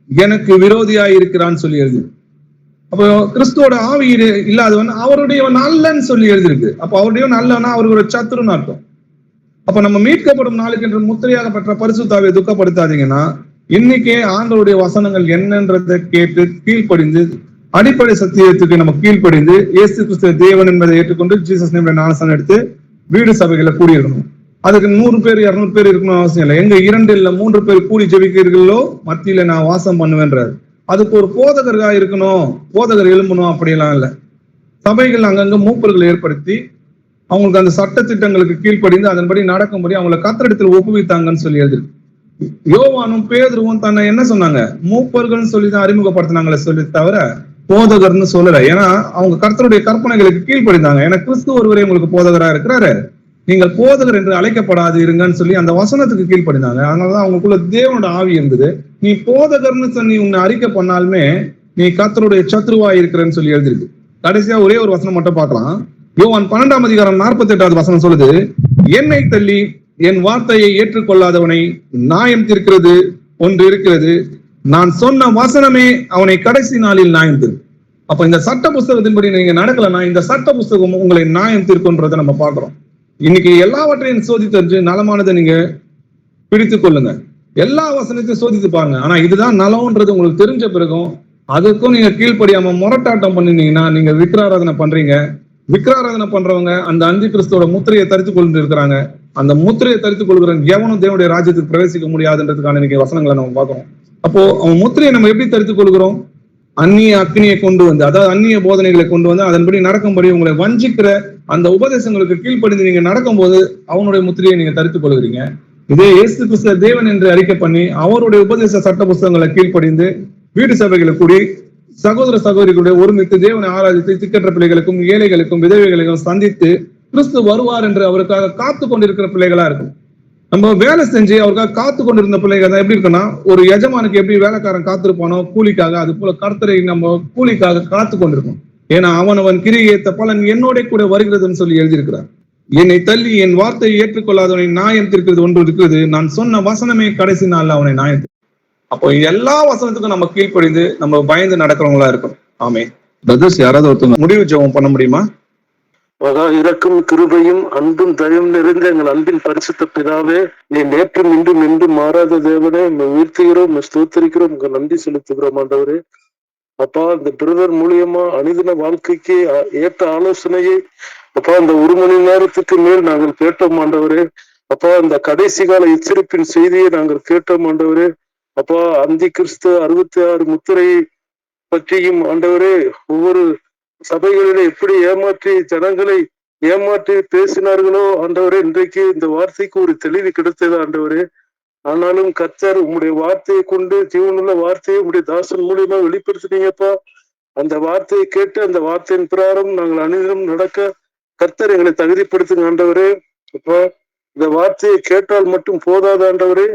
எனக்கு விரோதியாய் இருக்கிறான்னு சொல்லி எழுது. அப்போ கிறிஸ்துவோட ஆவி இல்லாதவன் அவருடைய நல்லன்னு சொல்லி எழுதிருக்கு. அப்போ அவருடைய நல்லனா அவருடைய சத்துருன்னு அர்த்தம். அப்ப நம்ம மீட்கப்படும் நாளுக்கு என்று முத்திரையாக பெற்ற பரிசுத்தாவை துக்கப்படுத்தாதீங்கன்னா இன்னைக்கே ஆண்டவருடைய வசனங்கள் என்னன்றதை கேட்டு கீழ்ப்படிந்து அடிப்படை சத்தியத்துக்கு நம்ம கீழ்ப்படிந்து இயேசு கிறிஸ்து தேவன் என்பதை ஏற்றுக்கொண்டு ஜீசஸ் நேம்ல ஞானஸ்தானம் எடுத்து வீடு சபைகளை கூடியிருக்கணும். அதுக்கு 100 பேர் 200 பேர் இருக்கணும் அவசியம் இல்லை. எங்க 2 இல்ல 3 பேர் கூடி ஜெபிக்கிறீர்களோ மத்தியில நான் வாசம் பண்ணுவேன்றாரு. அதுக்கு ஒரு போதகர்களா இருக்கணும், போதகர் எழும்பணும், அப்படியெல்லாம் இல்லை. சபைகள் அங்கங்க மூப்பர்களை ஏற்படுத்தி அவங்களுக்கு அந்த சட்ட திட்டங்களுக்கு கீழ்ப்படிந்து அதன்படி நடக்கும்படி அவங்களை கர்த்தரிடத்தில் ஒப்புவித்தாங்கன்னு சொல்லி எழுதி. யோவானும் பேதுருவும் தன்னை என்ன சொன்னாங்க? மூப்பர்கள்னு சொல்லிதான் அறிமுகப்படுத்தினாங்களே சொல்லி தவிர போதகர்னு சொல்லல. ஏன்னா அவங்க கர்த்தருடைய கற்பனைகளுக்கு கீழ்ப்படிந்தாங்க. ஏன்னா கிறிஸ்து ஒருவரே உங்களுக்கு போதகரா இருக்கிறாரு, நீங்கள் போதகர் என்று அழைக்கப்படாது இருங்கன்னு சொல்லி அந்த வசனத்துக்கு கீழ்ப்படிந்தாங்க. அதனாலதான் அவங்களுக்குள்ள தேவனோட ஆவி இருந்தது. நீ போதகர்னு சொல்லி உன்னை அறிக்கை பண்ணாலுமே நீ கர்த்தருடைய சத்ருவா இருக்கிறன்னு சொல்லி எழுதிருக்கு. கடைசியா ஒரே ஒரு வசனம் மட்டும் பார்க்கலாம். யோவான் 12ஆம் அதிகாரம் 48வது வசனம் சொல்லுது, என்னை தள்ளி என் வார்த்தையை ஏற்றுக்கொள்ளாதவனை நியாயம் தீர்க்கிறது ஒன்று இருக்கிறது, நான் சொன்ன வசனமே அவனை கடைசி நாளில் நியாயம் தீர்க்கும். அப்ப இந்த சட்ட புஸ்தகத்தின்படி நீங்க நடக்கலன்னா இந்த சட்ட புஸ்தகம் உங்களை நியாயம் தீர்க்கும்ன்றதை நம்ம பார்க்கிறோம். இன்னைக்கு எல்லாவற்றையும் சோதித்தறிஞ்சு நலமானதை நீங்க பிடித்துக் கொள்ளுங்க. எல்லா வசனத்தையும் சோதித்து பாருங்க. ஆனா இதுதான் நலம்ன்றது உங்களுக்கு தெரிஞ்ச பிறகும் அதுக்கும் நீங்க கீழ்ப்படியாம முரட்டாட்டம் பண்ணினீங்கன்னா நீங்க விக்கிராராதனை பண்றீங்க. விக்கிராராதனை பண்றவங்க அந்த அந்தி கிறிஸ்துவோட முத்திரையை தரித்துக் கொண்டு இருக்கிறாங்க. அந்த முத்திரையை தரித்துக் கொள்கிறவங்க எவனும் தேவனுடைய ராஜ்யத்துக்கு பிரவேசிக்க முடியாதுன்றதுக்கான இன்னைக்கு வசனங்களை நம்ம பார்க்கிறோம். அப்போ அவன் முத்திரையை நம்ம எப்படி தரித்துக் கொள்கிறோம்? அந்நிய அக்னியை கொண்டு வந்து, அதாவது அந்நிய போதனைகளை கொண்டு வந்து அதன்படி நடக்கும்படி உங்களை வஞ்சிக்கிற அந்த உபதேசங்களுக்கு கீழ்ப்படிந்து நீங்க நடக்கும்போது அவனுடைய முத்திரையை நீங்க தரித்துக் கொள்கிறீங்க. இதே இயேசு கிறிஸ்து தேவன் என்று அறிக்கை பண்ணி அவருடைய உபதேச சட்ட புஸ்தகங்களை கீழ்ப்படிந்து வீடு சபைகளை கூடி சகோதர சகோதரிகளுடைய ஒருமித்து தேவனை ஆராதித்து திக்கற்ற பிள்ளைகளுக்கும் ஏழைகளுக்கும் விதவைகளுக்கும் சந்தித்து கிறிஸ்து வருவார் என்று அவருக்காக காத்து கொண்டிருக்கிற பிள்ளைகளா இருக்கும். நம்ம வேலை செஞ்சு அவருக்காக காத்து கொண்டிருந்த பிள்ளைகள் தான் எப்படி இருக்குன்னா, ஒரு எஜமானுக்கு எப்படி வேலைக்காரன் காத்திருப்பானோ கூலிக்காக, அது போல கர்த்தரை நம்ம கூலிக்காக காத்து கொண்டிருக்கோம். ஏன்னா அவன் கிரியை ஏத்த பலன் என்னோட கூட வருகிறதுன்னு சொல்லி எழுதியிருக்கிறார். என்னை தள்ளி என் வார்த்தையை ஏற்றுக்கொள்ளாதவனை நியாயம் தீர்க்கிறது ஒன்று இருக்கிறது, நான் சொன்ன வசனமே கடைசி நாள்ல அவனை நியாயம். அப்போ எல்லா வசனத்துக்கும் நம்ம கீழ்ப்படிந்து நம்ம பயந்து நடக்கிறவங்களா இருக்கணும். ஆமே பிரதர்ஸ், யாராவது ஒருத்தவங்க முடிவு ஜெபம் பண்ண முடியுமா? மகா இரக்கும் கிருபையும் அன்பும் தயவும் நிறைந்த எங்கள் அன்பின் பரிசுத்த பிதாவே, நீ நேற்றும் இன்றும் என்றும் மாறாத தேவனே, உயர்த்துகிறோம், ஸ்தோத்திரிக்கிறோம், உங்க நன்றி செலுத்துகிறோம் ஆண்டவரே. அப்பா, இந்த பிரதர் மூலியமா அனுதின வாழ்க்கைக்கு ஏற்ற ஆலோசனையை அப்பா இந்த 1 மணி நேரத்துக்கு மேல் நாங்கள் கேட்டோம் ஆண்டவரே. அப்பா, இந்த கடைசி கால எச்சரிப்பின் செய்தியை நாங்கள் கேட்டோம் ஆண்டவரே. அப்பா, அந்தி கிறிஸ்து 66 முத்திரையை பற்றியும் ஆண்டவரே, ஒவ்வொரு சபைகளிலே எப்படி ஏமாற்றி ஜனங்களை ஏமாற்றி பேசினார்களோ ஆண்டவரே, இன்றைக்கு இந்த வார்த்தைக்கு ஒரு தெளிவு கிடைத்தது ஆண்டவரே. ஆனாலும் கர்த்தர் உம்முடைய வார்த்தையை கொண்டு, ஜீவனுள்ள வார்த்தையை உம்முடைய தாசன் மூலியமா வெளிப்படுத்தினீங்கப்பா. அந்த வார்த்தையை கேட்டு அந்த வார்த்தையின் பிரகாரம் நாங்கள் அனைவரும் நடக்க கர்த்தர் எங்களை தகுதிப்படுத்துங்க ஆண்டவரே. அப்பா, இந்த வார்த்தையை கேட்டால் மட்டும் போதாது ஆண்டவரே,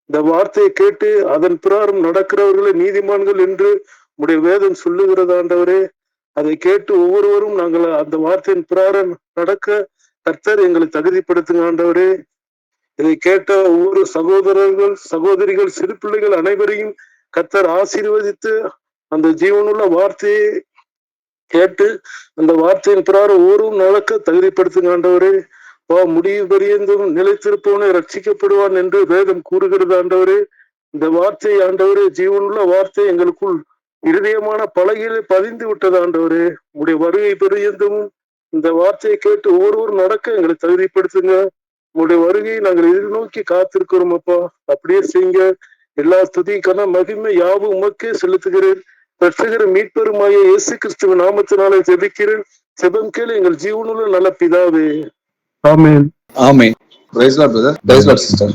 இந்த வார்த்தையை கேட்டு அதன் பிரகாரம் நடக்கிறவர்களை நீதிமான்கள் என்று உம்முடைய வேதம் சொல்லுகிறது ஆண்டவரே. அதை கேட்டு ஒவ்வொருவரும் நாங்கள் அந்த வார்த்தையின் பிரகாரம் நடக்க கர்த்தர் எங்களை தகுதிப்படுத்துங்க ஆண்டவரே. இதை கேட்ட ஒவ்வொரு சகோதரர்கள் சகோதரிகள் சிறு பிள்ளைகள் அனைவரையும் கர்த்தர் ஆசீர்வதித்து அந்த ஜீவனுள்ள வார்த்தையை கேட்டு அந்த வார்த்தையின் பிரகாரம் ஒவ்வொருவரும் நடக்க தகுதிப்படுத்துங்க ஆண்டவரே. முடிவு பரியந்தும் நிலைத்திருப்பவனை ரட்சிக்கப்படுவான் என்று வேதம் கூறுகிறது ஆண்டவரே. இந்த வார்த்தை ஆண்டவரே, ஜீவனுள்ள வார்த்தை எங்களுக்குள் இருதயமான பலகையிலே பதிந்து விட்டது ஆண்டவரே. உடைய வருகை பரியந்தும் இந்த வார்த்தையை கேட்டு ஒவ்வொருவரும் நடக்க எங்களை தகுதிப்படுத்துங்க. உங்களுடைய வருகையை நாங்கள் எதிர்நோக்கி காத்திருக்கிறோம் அப்பா. அப்படியே செய்யுங்க. எல்லா துதிக்கான மகிமை யாவும் உமக்கே செலுத்துகிறேன். ரட்சகர மீட்பெருமாய இயேசு கிறிஸ்துவின் நாமத்தினாலே ஜெபிக்கிறேன். செபம் கேளு எங்கள் ஜீவனுள்ள நல்ல பிதாவே. Amen. Amen. Praise Lord brother. Praise Lord sister.